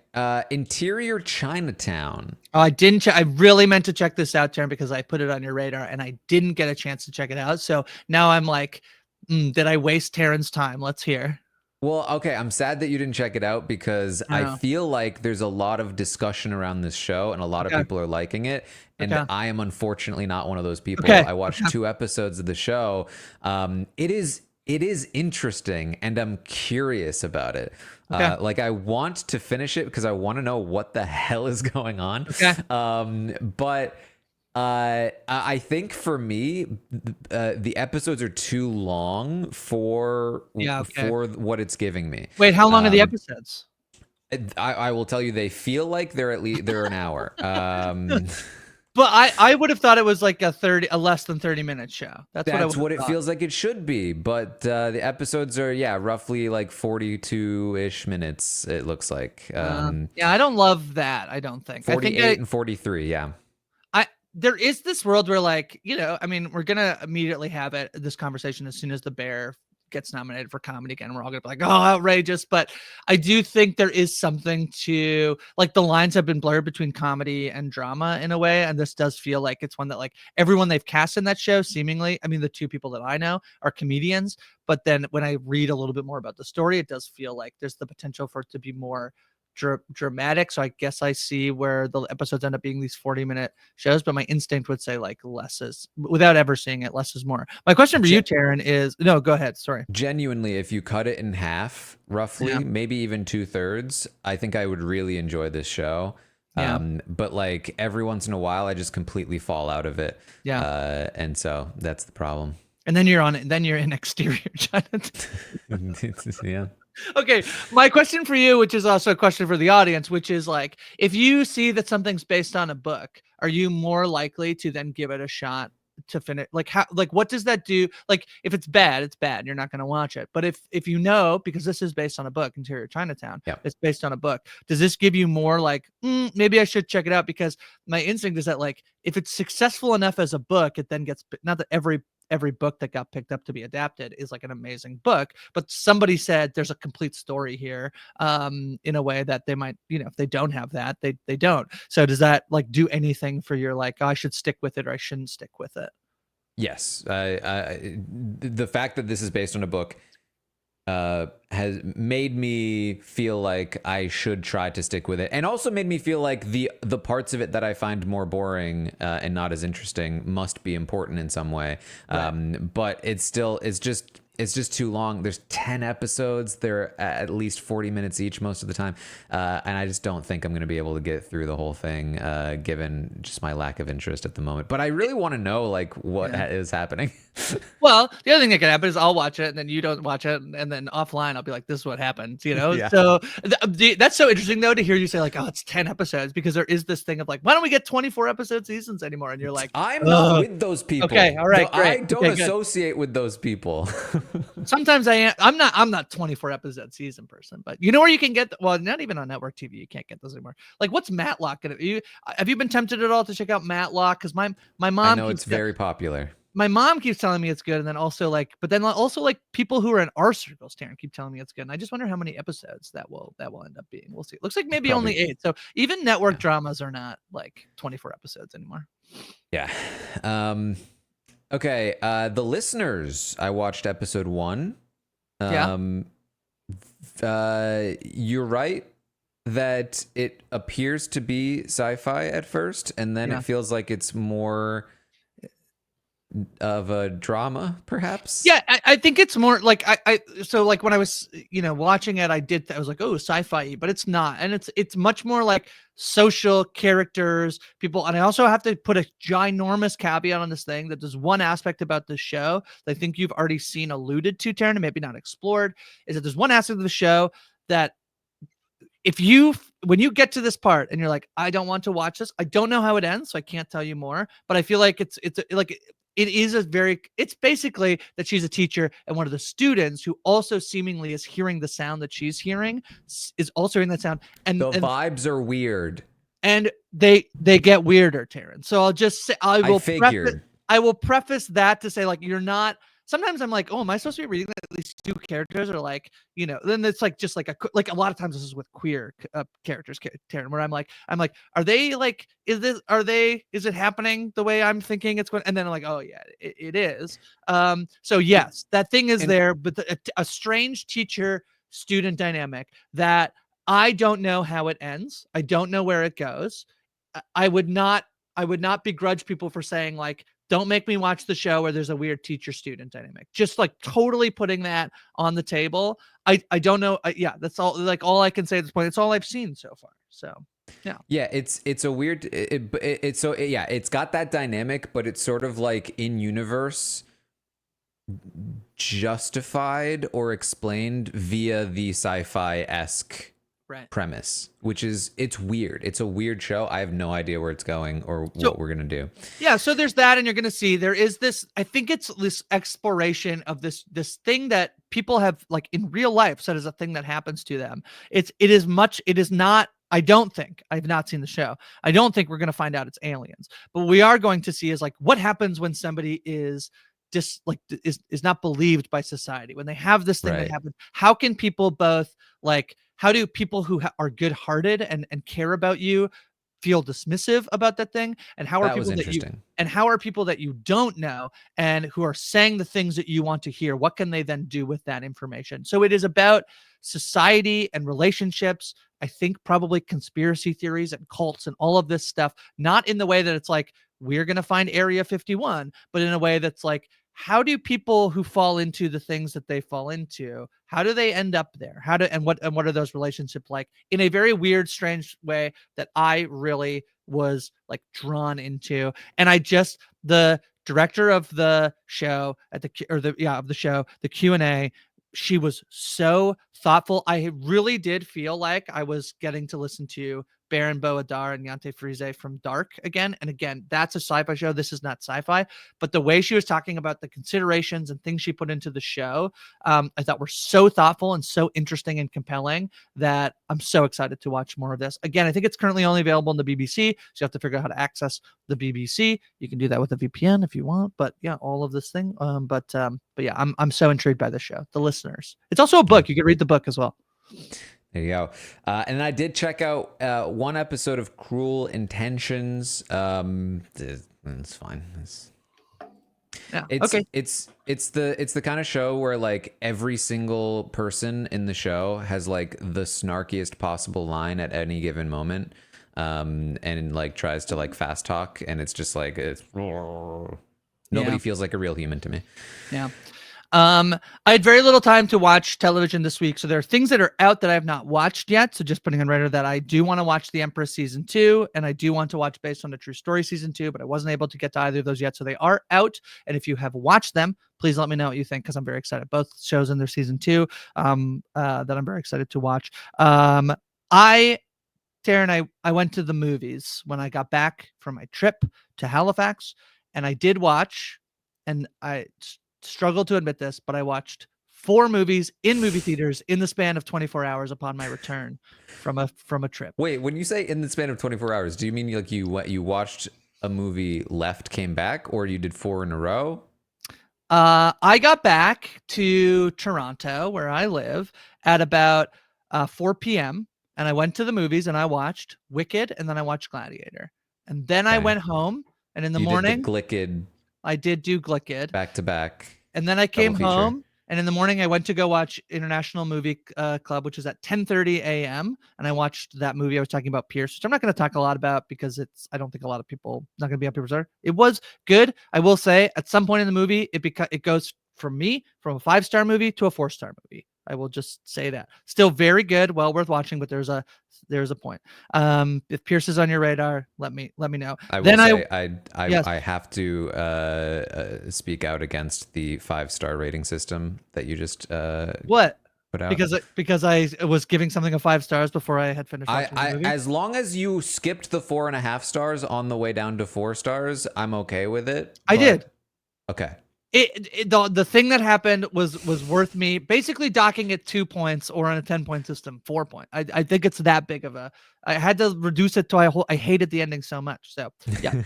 Interior Chinatown. Oh, I didn't check. I really meant to check this out, Taran, because I put it on your radar and I didn't get a chance to check it out. So now I'm like, did I waste Taran's time? Let's hear. Well, okay, I'm sad that you didn't check it out because I Yeah. feel like there's a lot of discussion around this show and a lot of Okay. people are liking it. And Okay. I am unfortunately not one of those people. Okay. I watched Okay. 2 episodes of the show. It is interesting and I'm curious about it. Okay. Like I want to finish it because I want to know what the hell is going on. Okay. But I think for me, the episodes are too long Yeah. Okay. for what it's giving me. Wait, how long are the episodes? I will tell you, they feel like they're an hour. But I would have thought it was like a less than 30-minute show. That's what I would That's have what it thought. feels like it should be. But the episodes are roughly like 42-ish minutes. It looks like Yeah, I don't love that. I don't think. 48 and 43. Yeah. There is this world where, like, I mean, we're gonna immediately have this conversation as soon as The Bear gets nominated for comedy again. We're all gonna be like, oh, outrageous. But I do think there is something to, like, the lines have been blurred between comedy and drama in a way, and this does feel like it's one that, like, everyone they've cast in that show, seemingly, I mean, the two people that I know are comedians, but then when I read a little bit more about the story, it does feel like there's the potential for it to be more dramatic. So I guess I see where the episodes end up being these 40-minute shows, but my instinct would say, like, less is, without ever seeing it, less is more. My question for you, Taran, is, no, go ahead. Sorry. Genuinely, if you cut it in half, roughly, Yeah. maybe even 2/3, I think I would really enjoy this show. Yeah. But like every once in a while, I just completely fall out of it. Yeah. And so that's the problem. And then you're in exterior Chinatown. Yeah. Okay, my question for you, which is also a question for the audience, which is, like, if you see that something's based on a book, are you more likely to then give it a shot to finish? Like, how, like, what does that do? Like, if it's bad, it's bad. You're not going to watch it. But if because this is based on a book, Interior Chinatown, Yeah. it's based on a book. Does this give you more, like, maybe I should check it out? Because my instinct is that, like, if it's successful enough as a book, it then gets, not that every book that got picked up to be adapted is like an amazing book, but somebody said there's a complete story here, in a way that they might, if they don't have that, they don't. So does that, like, do anything for your, like, oh, I should stick with it or I shouldn't stick with it? Yes. The fact that this is based on a book has made me feel like I should try to stick with it, and also made me feel like the parts of it that I find more boring and not as interesting must be important in some way. Right. But it's just too long. There's 10 episodes. They're at least 40 minutes each most of the time. And I just don't think I'm going to be able to get through the whole thing, given just my lack of interest at the moment. But I really want to know, like, what is happening. Well, the other thing that can happen is I'll watch it and then you don't watch it, and then offline I'll be like, this is what happened, Yeah. So that's so interesting, though, to hear you say, like, oh, it's 10 episodes, because there is this thing of, like, why don't we get 24 episode seasons anymore? And you're like, I'm not with those people. Okay, all right, No, great. I don't Okay, good. associate with those people. Sometimes I am. I'm not 24 episode season person, but you know where you can get, well, not even on network TV, you can't get those anymore. Like, what's Matlock gonna be? Have you been tempted at all to check out Matlock? Because my mom, I know it's very popular. My mom keeps telling me it's good, and then also, like, people who are in our circles, Taryn, keep telling me it's good. And I just wonder how many episodes that will end up being. We'll see. Looks like maybe only 8. So even network dramas are not like 24 episodes anymore. Yeah. Okay. The Listeners. I watched episode 1. You're right that it appears to be sci-fi at first, and then it feels like it's more of a drama, perhaps. Yeah, I think it's more like, so, like, when I was watching it, I was like, oh, sci-fi, but it's not, and it's much more like social characters, people. And I also have to put a ginormous caveat on this thing, that there's one aspect about this show that I think you've already seen alluded to, Taryn, and maybe not explored, is that there's one aspect of the show that, when you get to this part and you're like, I don't want to watch this, I don't know how it ends, so I can't tell you more, but I feel like it's like, it's basically that she's a teacher, and one of the students, who also seemingly is hearing the sound that she's hearing, is also hearing that sound, and the vibes are weird, and they get weirder, Taryn. So I'll just say, I will preface that to say, like, you're not. Sometimes I'm like, oh, am I supposed to be reading that these two characters are like, then it's like, just like a lot of times this is with queer characters, Taryn, where I'm like, are they like, is it happening the way I'm thinking it's going? And then I'm like, oh yeah, it is. So yes, that thing is there, but a strange teacher student dynamic that I don't know how it ends. I don't know where it goes. I would not begrudge people for saying like, don't make me watch the show where there's a weird teacher student dynamic. Just like totally putting that on the table. I don't know. Yeah, that's all I can say at this point. It's all I've seen so far. So yeah, it's a weird. It's got that dynamic, but it's sort of like in universe justified or explained via the sci-fi-esque premise, which is, it's weird. It's a weird show. I have no idea where it's going or what we're gonna do. Yeah, so there's that, and you're gonna see there is this. I think it's this exploration of this thing that people have like in real life said is a thing that happens to them. It is not. I don't think, I've not seen the show. I don't think we're gonna find out it's aliens, but we are going to see is like what happens when somebody is is not believed by society, when they have this thing that happens. How can people both like, how do people who are good-hearted and care about you feel dismissive about that thing? And how are people that you don't know and who are saying the things that you want to hear? What can they then do with that information? So it is about society and relationships. I think probably conspiracy theories and cults and all of this stuff, not in the way that it's like, we're going to find Area 51, but in a way that's like, how do people who fall into the things that they fall into, how do they end up there? What are those relationships like, in a very weird, strange way that I really was like drawn into. And the director of the show of the show, the Q&A, she was so thoughtful. I really did feel like I was getting to listen to Baron Boadar and Yante Frize from Dark again. And again, that's a sci-fi show. This is not sci-fi, but the way she was talking about the considerations and things she put into the show, I thought were so thoughtful and so interesting and compelling that I'm so excited to watch more of this. Again, I think it's currently only available on the BBC, so you have to figure out how to access the BBC. You can do that with a VPN if you want, but yeah, all of this thing. But yeah, I'm so intrigued by this show. The listeners. It's also a book. You can read the book as well. There you go. And I did check out one episode of Cruel Intentions. It's fine. It's the kind of show where like every single person in the show has like the snarkiest possible line at any given moment, and like tries to like fast talk, and it's just like nobody feels like a real human to me. Yeah. I had very little time to watch television this week, so there are things that are out that I have not watched yet. So just putting on radar that I do want to watch The Empress season 2, and I do want to watch Based on a True Story season 2, but I wasn't able to get to either of those yet. So they are out, and if you have watched them, please let me know what you think, because I'm very excited. Both shows in their season 2, that I'm very excited to watch. Taryn, I went to the movies when I got back from my trip to Halifax, and I did watch, and I struggle to admit this, but I watched 4 movies in movie theaters in the span of 24 hours upon my return from a trip. Wait, when you say in the span of 24 hours, do you mean like you watched a movie, left, came back, or you did 4 in a row? I got back to Toronto, where I live, at about 4 p.m. and I went to the movies and I watched Wicked, and then I watched Gladiator, and then I went home, and in the morning, I did do Glicked back to back. And then I came home, and in the morning I went to go watch International Movie Club, which is at 10:30 a.m. And I watched that movie I was talking about, Pierce, which I'm not going to talk a lot about because I don't think a lot of people, not going to be up here. It was good. I will say at some point in the movie, it goes from a 5-star movie to a 4-star movie. I will just say that. Still very good, well worth watching, but there's a point. If Pierce is on your radar, let me know. I have to speak out against the 5-star rating system that you just what put out. Because I was giving something a 5 stars before I had finished watching the movie. As long as you skipped the 4.5 stars on the way down to 4 stars, I'm okay with it. I did. Okay. The thing that happened was worth me basically docking it 2 points, or on a 10-point system 4 points. I think it's that big of a. I had to reduce it to I hated the ending so much. So yeah.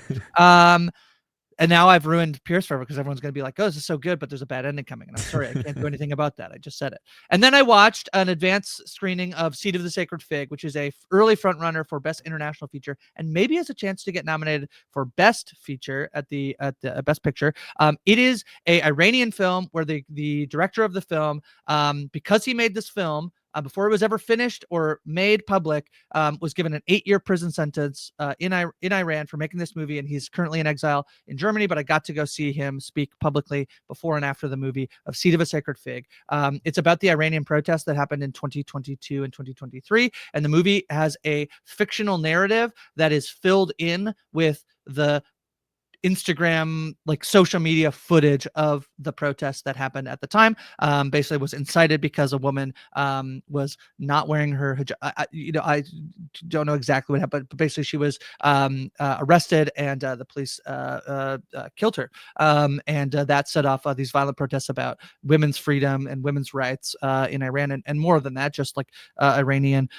And now I've ruined Pierce forever because everyone's going to be like, oh, this is so good, but there's a bad ending coming. And I'm sorry, I can't do anything about that. I just said it. And then I watched an advanced screening of Seed of the Sacred Fig, which is a early front runner for Best International Feature and maybe has a chance to get nominated for Best Feature at the Best Picture. It is a Iranian film where the director of the film, because he made this film, before it was ever finished or made public, was given an 8-year prison sentence in Iran for making this movie, and he's currently in exile in Germany, but I got to go see him speak publicly before and after the movie of Seed of a Sacred Fig. It's about the Iranian protests that happened in 2022 and 2023, and the movie has a fictional narrative that is filled in with the Instagram, like social media footage of the protests that happened at the time. Basically was incited because a woman was not wearing her hijab. I don't know exactly what happened, but basically she was arrested and the police killed her. And that set off these violent protests about women's freedom and women's rights in Iran, and more than that, just like Iranian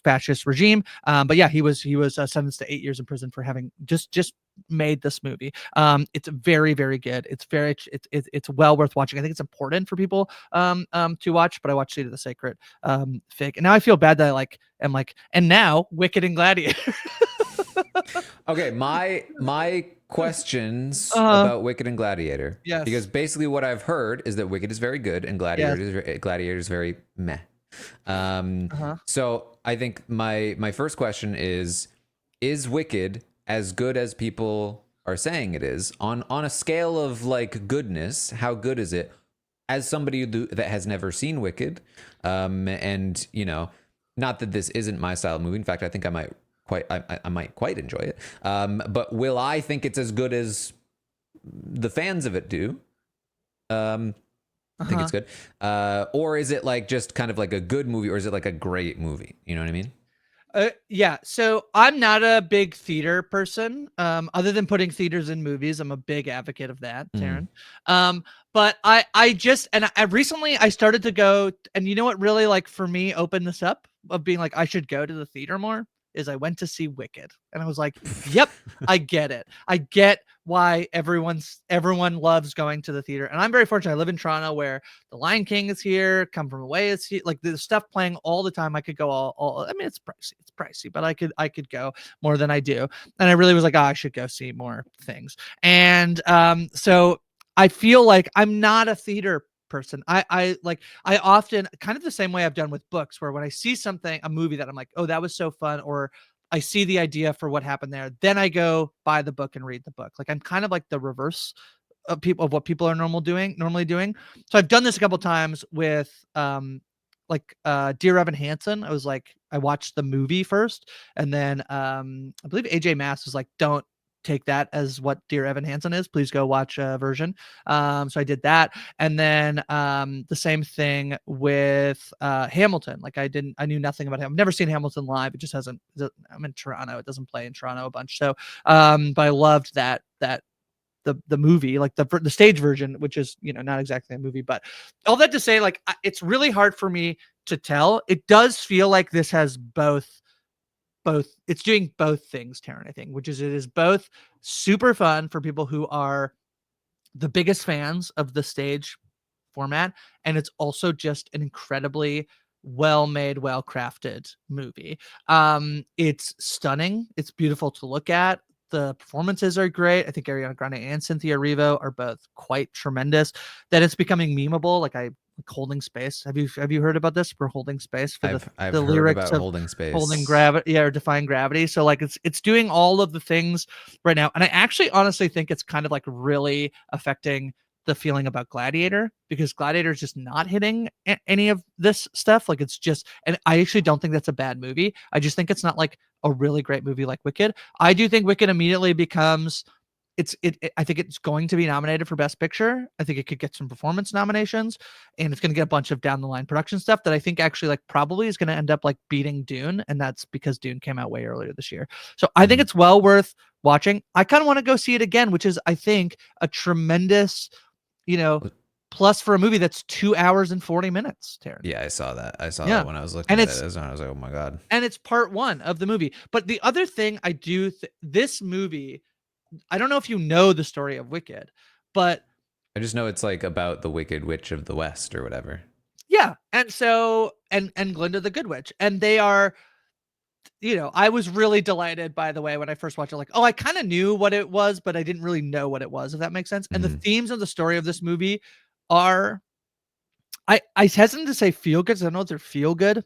fascist regime. But yeah, he was sentenced to 8 years in prison for having just made this movie. It's very, very good. It's well worth watching. I think it's important for people to watch, but I watched Seed of the Sacred Fig, and now I feel bad that I'm like, and now Wicked and Gladiator. Okay, my questions about Wicked and Gladiator. Yes. Because basically what I've heard is that Wicked is very good and Gladiator is very meh. So I think my first question is Wicked as good as people are saying it is? On a scale of like goodness, how good is it? As somebody that has never seen Wicked, and you know, not that this isn't my style of movie. In fact, I think I might quite enjoy it. But will I think it's as good as the fans of it do? I think it's good. Or is it like just kind of like a good movie, or is it like a great movie? You know what I mean? Yeah, so I'm not a big theater person. Other than putting theaters in movies, I'm a big advocate of that, Taran. But I recently I started to go, and you know what really, like, for me opened this up of being like I should go to the theater more, is I went to see Wicked, and I was like, yep, I get it. I get why everyone loves going to the theater. And I'm very fortunate. I live in Toronto, where The Lion King is here, Come From Away is here, like there's stuff playing all the time. I could go all I mean, it's pricey, but I could go more than I do. And I really was like, oh, I should go see more things. And so I feel like I'm not a theater person. I often, kind of the same way I've done with books, where when I see a movie that I'm like, oh, that was so fun, or I see the idea for what happened there, then I go buy the book and read the book. Like I'm kind of like the reverse of what people are normally doing. So I've done this a couple times with Dear Evan Hansen. I watched the movie first, and then I believe AJ Mass was like, don't take that as what Dear Evan Hansen is. Please go watch a version. So I did that. And then the same thing with Hamilton. Like I knew nothing about him. I've never seen Hamilton live. It just hasn't, I'm in Toronto. It doesn't play in Toronto a bunch. So, but I loved that the movie, like the stage version, which is, you know, not exactly a movie, but all that to say, like, it's really hard for me to tell. It does feel like this has both, it's doing both things, Taran, I think, which is it is both super fun for people who are the biggest fans of the stage format, and it's also just an incredibly well-made, well-crafted movie. It's stunning. It's beautiful to look at. The performances are great. I think Ariana Grande and Cynthia Erivo are both quite tremendous. That it's becoming memeable. Like Holding Space. Have you heard about this? For Holding Space, for I've the heard lyrics about of Holding Space, Holding Gravity, or Defying Gravity. So like it's doing all of the things right now, and I actually honestly think it's kind of like really affecting the feeling about Gladiator, because Gladiator is just not hitting any of this stuff. Like it's just, and I actually don't think that's a bad movie. I just think it's not like a really great movie like Wicked. I do think Wicked immediately becomes, I think it's going to be nominated for Best Picture. I think it could get some performance nominations, and it's going to get a bunch of down the line production stuff that I think actually like probably is going to end up like beating Dune, and that's because Dune came out way earlier this year. So I think it's well worth watching. I kind of want to go see it again, which is, I think, a tremendous, you know, plus for a movie that's 2 hours and 40 minutes, Taran. Yeah, I saw that. That when I was looking at it. And I was like, oh my God. And it's part one of the movie. But the other thing I do, this movie, I don't know if you know the story of Wicked, but I just know it's like about the Wicked Witch of the West or whatever. yeah, and so and Glinda the Good Witch, and they are, I was really delighted, by the way, when I first watched it. Like, oh, I kind of knew what it was, but I didn't really know what it was, if that makes sense. And the themes of the story of this movie are, I hesitant to say feel good, because I don't know if they're feel good,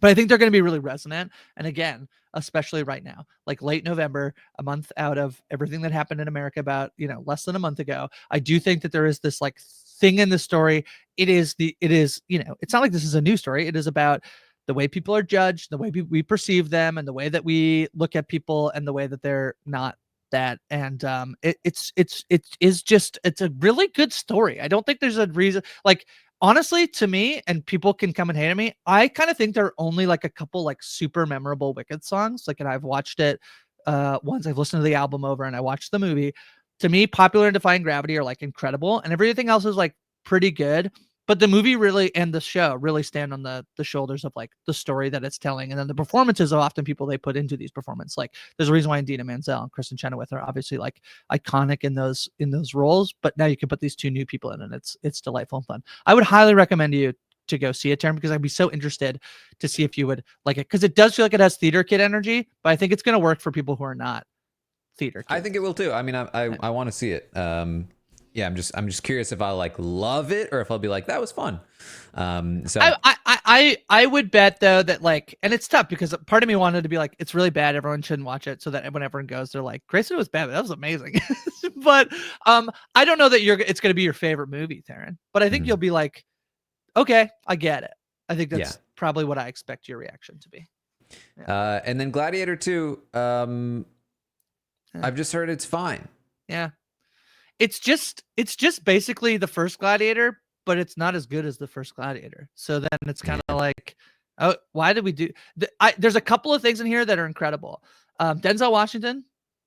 but I think they're going to be really resonant. And again, especially right now, like late November, a month out of everything that happened in America about, less than a month ago, I do think that there is this like thing in the story. It is, it's not like this is a new story. It is about the way people are judged, the way we perceive them, and the way that we look at people, and the way that they're not that. And it's a really good story. I don't think there's a reason, like, honestly, to me, and people can come and hate on me, I kind of think there are only like a couple like super memorable Wicked songs. Like, and I've watched it once. I've listened to the album over, and I watched the movie. To me, Popular and Defying Gravity are like incredible, and everything else is like pretty good. But the movie really, and the show really, stand on the shoulders of like the story that it's telling, and then the performances of often people they put into these performances. Like, there's a reason why Idina Menzel and Kristen Chenoweth are obviously like iconic in those roles. But now you can put these two new people in, and it's delightful and fun. I would highly recommend you to go see it, Taryn, because I'd be so interested to see if you would like it, because it does feel like it has theater kid energy, but I think it's going to work for people who are not theater kids. I think it will too. I mean, I want to see it. Yeah, I'm just curious if I'll like love it or if I'll be like, that was fun. So I would bet though that like, and it's tough because part of me wanted to be like, it's really bad, everyone shouldn't watch it, so that when everyone goes, they're like, Grayson was bad, but that was amazing. But I don't know that it's going to be your favorite movie, Taran, but I think you'll be like, okay, I get it. I think that's probably what I expect your reaction to be. Yeah. And then Gladiator 2, I've just heard it's fine. Yeah. It's just basically the first Gladiator, but it's not as good as the first Gladiator. So then it's kind of like, oh, why did we do? There's a couple of things in here that are incredible. Denzel Washington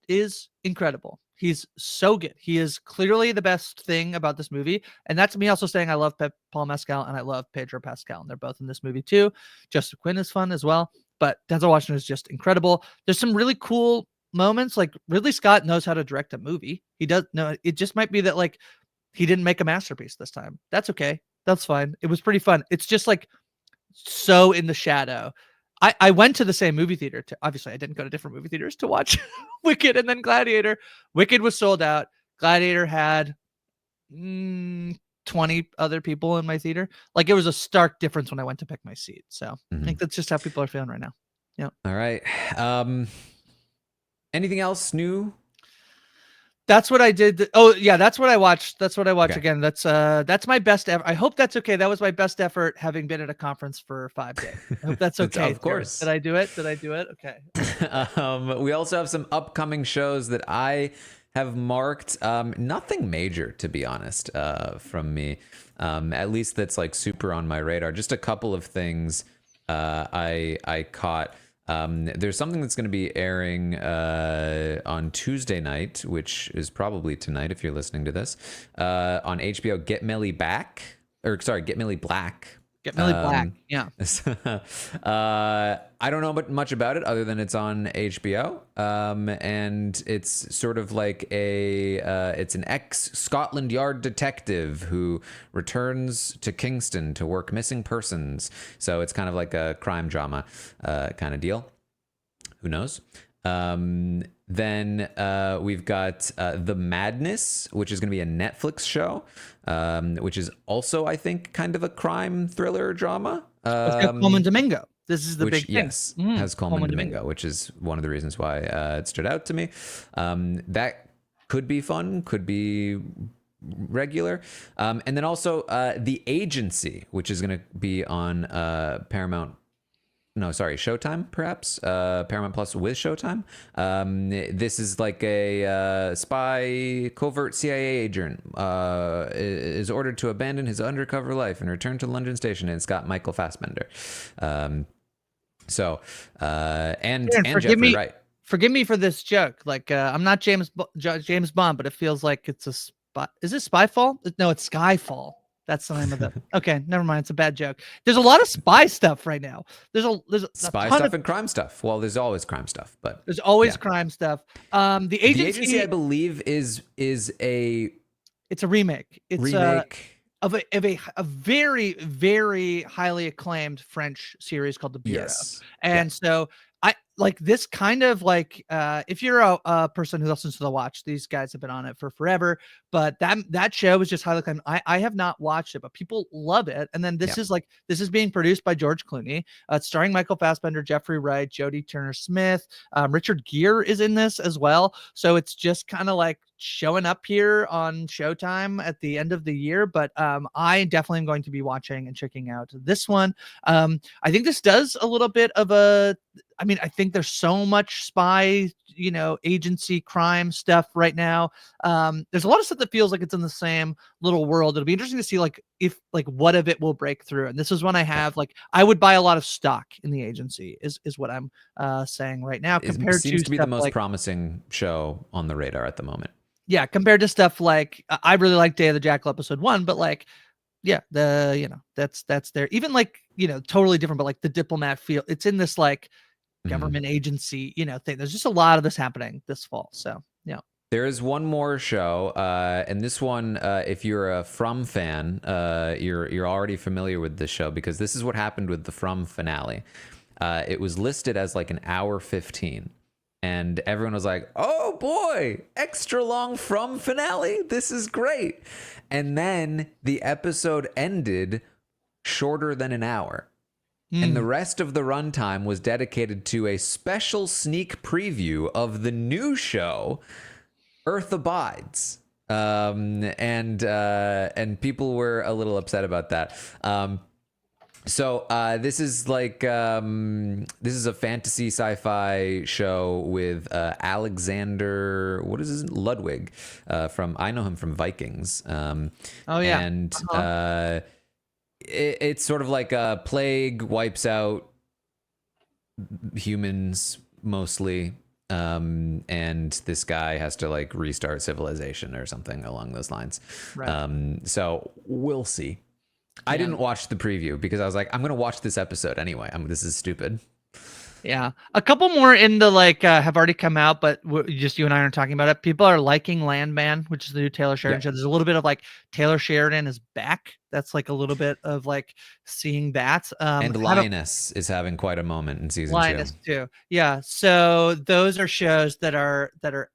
is incredible. He's so good. He is clearly the best thing about this movie, and that's me also saying I love Paul Mescal and I love Pedro Pascal, and they're both in this movie too. Justin Quinn is fun as well, but Denzel Washington is just incredible. There's some really cool moments. Like, Ridley Scott knows how to direct a movie. He does. No, it just might be that like he didn't make a masterpiece this time. That's okay. That's fine. It was pretty fun. It's just like so in the shadow. I went to the same movie theater. Obviously, I didn't go to different movie theaters to watch Wicked and then Gladiator. Wicked was sold out. Gladiator had 20 other people in my theater. Like, it was a stark difference when I went to pick my seat. So I think that's just how people are feeling right now. Yeah. All right. Anything else new? That's what I did. Oh yeah, that's what I watched. That's what I watched again. That's my best ever. I hope that's okay. That was my best effort, having been at a conference for 5 days. I hope that's okay. Of course. Did I do it? Okay. We also have some upcoming shows that I have marked. Nothing major, to be honest, from me. At least that's like super on my radar. Just a couple of things I caught. There's something that's going to be airing on Tuesday night, which is probably tonight if you're listening to this, on HBO. Get Millie Black. Get Millie Black. Yeah. I don't know much about it other than it's on HBO, and it's sort of like it's an ex-Scotland Yard detective who returns to Kingston to work missing persons. So it's kind of like a crime drama kind of deal. Who knows? Then we've got The Madness, which is going to be a Netflix show, which is also, I think, kind of a crime thriller drama. Coleman Domingo. This is the big thing. Yes, has Coleman Domingo, which is one of the reasons why it stood out to me. That could be fun, could be regular. And then also The Agency, which is going to be on Showtime, perhaps. Paramount Plus with Showtime. This is like a spy, covert CIA agent is ordered to abandon his undercover life and return to London Station, and it's got Michael Fassbender. And Jeffrey Wright. Forgive me for this joke. Like, I'm not James Bond, but it feels like it's a spy. Is it Spyfall? No, it's Skyfall. That's the name of it. Okay, never mind. It's a bad joke. There's a lot of spy stuff right now. There's a Spy ton stuff of and crime stuff. Well, there's always crime stuff, but there's always yeah. crime stuff. The The Agency, I agency, believe, is a it's a remake. It's remake. of a very very highly acclaimed French series called The Bureau. Yes. Yeah. And so I like this kind of like if you're a person who listens to The Watch, these guys have been on it for forever, but that show is just highly acclaimed. I have not watched it, but people love it. And then this is being produced by George Clooney. It's starring Michael Fassbender, Jeffrey Wright, Jodie Turner-Smith, Richard Gere is in this as well. So it's just kind of like showing up here on Showtime at the end of the year. But I definitely am going to be watching and checking out this one. I think this does a little bit of a, I mean, I think there's so much spy, agency crime stuff right now. There's a lot of stuff that feels like it's in the same little world. It'll be interesting to see if what of it will break through. And this is when I have I would buy a lot of stock in the agency is what I'm saying right now compared It seems to be the most like, promising show on the radar at the moment. yeah, compared to stuff like I really like Day of the Jackal episode 1, but yeah, that's there. Even totally different, but the Diplomat feel it's in this government agency, thing. There's just a lot of this happening this fall. So yeah. There is one more show, and this one, if you're a From fan, you're already familiar with this show because this is what happened with the From finale. It was listed as an hour 15. And everyone was like, oh boy, extra long From finale. This is great. And then the episode ended shorter than an hour. And the rest of the runtime was dedicated to a special sneak preview of the new show, Earth Abides. And people were a little upset about that. So this is this is a fantasy sci-fi show with Alexander, what is his Ludwig, I know him from Vikings. Oh yeah. And it's sort of like a plague wipes out humans mostly. And this guy has to restart civilization or something along those lines. Right. So we'll see. I didn't watch the preview because I was like, I'm going to watch this episode anyway. This is stupid. Yeah. A couple more in the have already come out, but just you and I aren't talking about it. People are liking Landman, which is the new Taylor Sheridan show. There's a little bit of Taylor Sheridan is back. That's a little bit of seeing that. And Lioness is having quite a moment in season 2. Lioness too. Yeah. So those are shows that are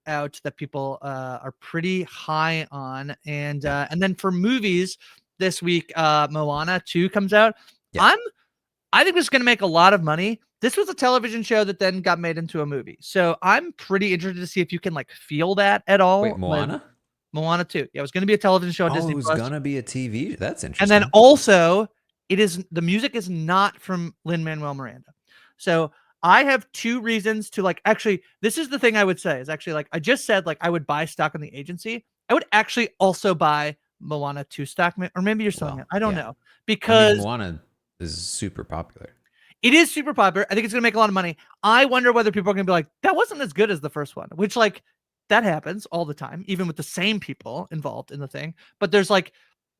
out that people are pretty high on. And then for movies this week, Moana 2 comes out. Yeah. I think this is going to make a lot of money. This was a television show that then got made into a movie. So I'm pretty interested to see if you can feel that at all. Wait, Moana? Moana 2. Yeah, it was going to be a television show on Disney+. It was going to be a TV. That's interesting. And then also, the music is not from Lin-Manuel Miranda. So I have 2 reasons to actually, this is the thing I would say is actually I just said I would buy stock in the agency. I would actually also buy Moana 2 stock, or maybe you're selling it. I don't know, because Moana is super popular. It is super popular. I think it's going to make a lot of money. I wonder whether people are going to be like, that wasn't as good as the first one, which that happens all the time, even with the same people involved in the thing. But there's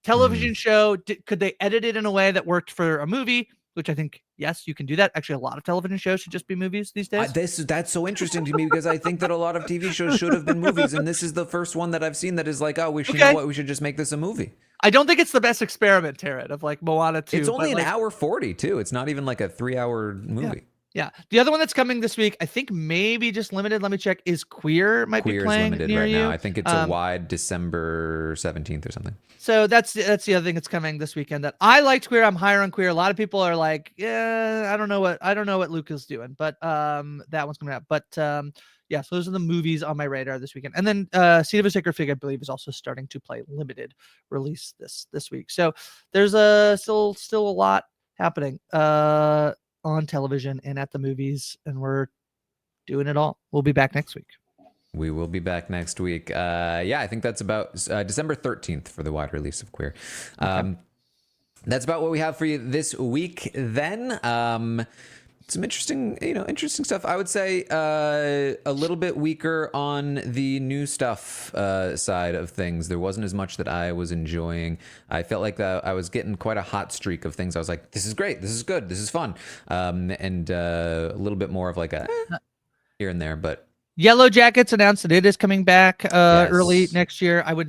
television show. Could they edit it in a way that worked for a movie? Which I think, yes, you can do that. Actually, a lot of television shows should just be movies these days. That's so interesting to me because I think that a lot of TV shows should have been movies. And this is the first one that I've seen that is you know what? We should just make this a movie. I don't think it's the best experiment, Taryn, of Moana 2. It's only an hour 40 too. It's not even a 3-hour movie. Yeah. The other one that's coming this week, I think maybe just limited. Let me check. Is Queer might be playing limited near right you. Now. I think it's a wide December 17th or something. So that's the other thing that's coming this weekend that I liked Queer. I'm higher on Queer. A lot of people are yeah, I don't know what Luke is doing, but that one's coming out. But yeah, so those are the movies on my radar this weekend. And then Seed of a Sacred Fig, I believe, is also starting to play limited release this week. So there's still a lot happening on television and at the movies, and we're doing it all. We'll be back next week. We will be back next week. I think that's about December 13th for the wide release of Queer. Okay. That's about what we have for you this week then. interesting stuff. I would say a little bit weaker on the new stuff side of things. There wasn't as much that I was enjoying. I felt like I was getting quite a hot streak of things. I was like, this is great, this is good, this is fun, and a little bit more of like a here and there, but. Yellow Jackets announced that it is coming back early Yes. next year. I would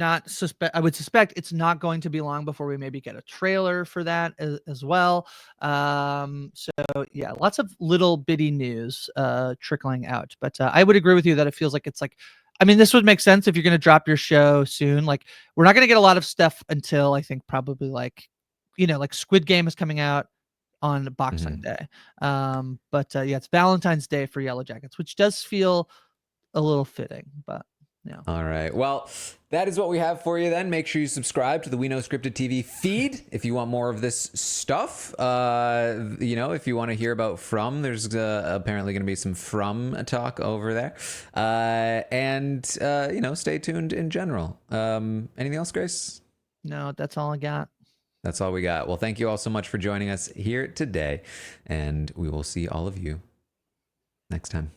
suspect it's not going to be long before we maybe get a trailer for that as well. So yeah, lots of little bitty news trickling out. But I would agree with you that it feels like it's like, I mean, this would make sense if you're going to drop your show soon. Like, we're not going to get a lot of stuff until I think probably like, like Squid Game is coming out on Boxing Day. But yeah, it's Valentine's Day for Yellow Jackets, which does feel a little fitting, but yeah. All right. Well, that is what we have for you then. Make sure you subscribe to the We Know Scripted TV feed if you want more of this stuff. If you want to hear about From, there's apparently going to be some From talk over there. Stay tuned in general. Anything else, Grace? No, that's all I got. That's all we got. Well, thank you all so much for joining us here today, and we will see all of you next time.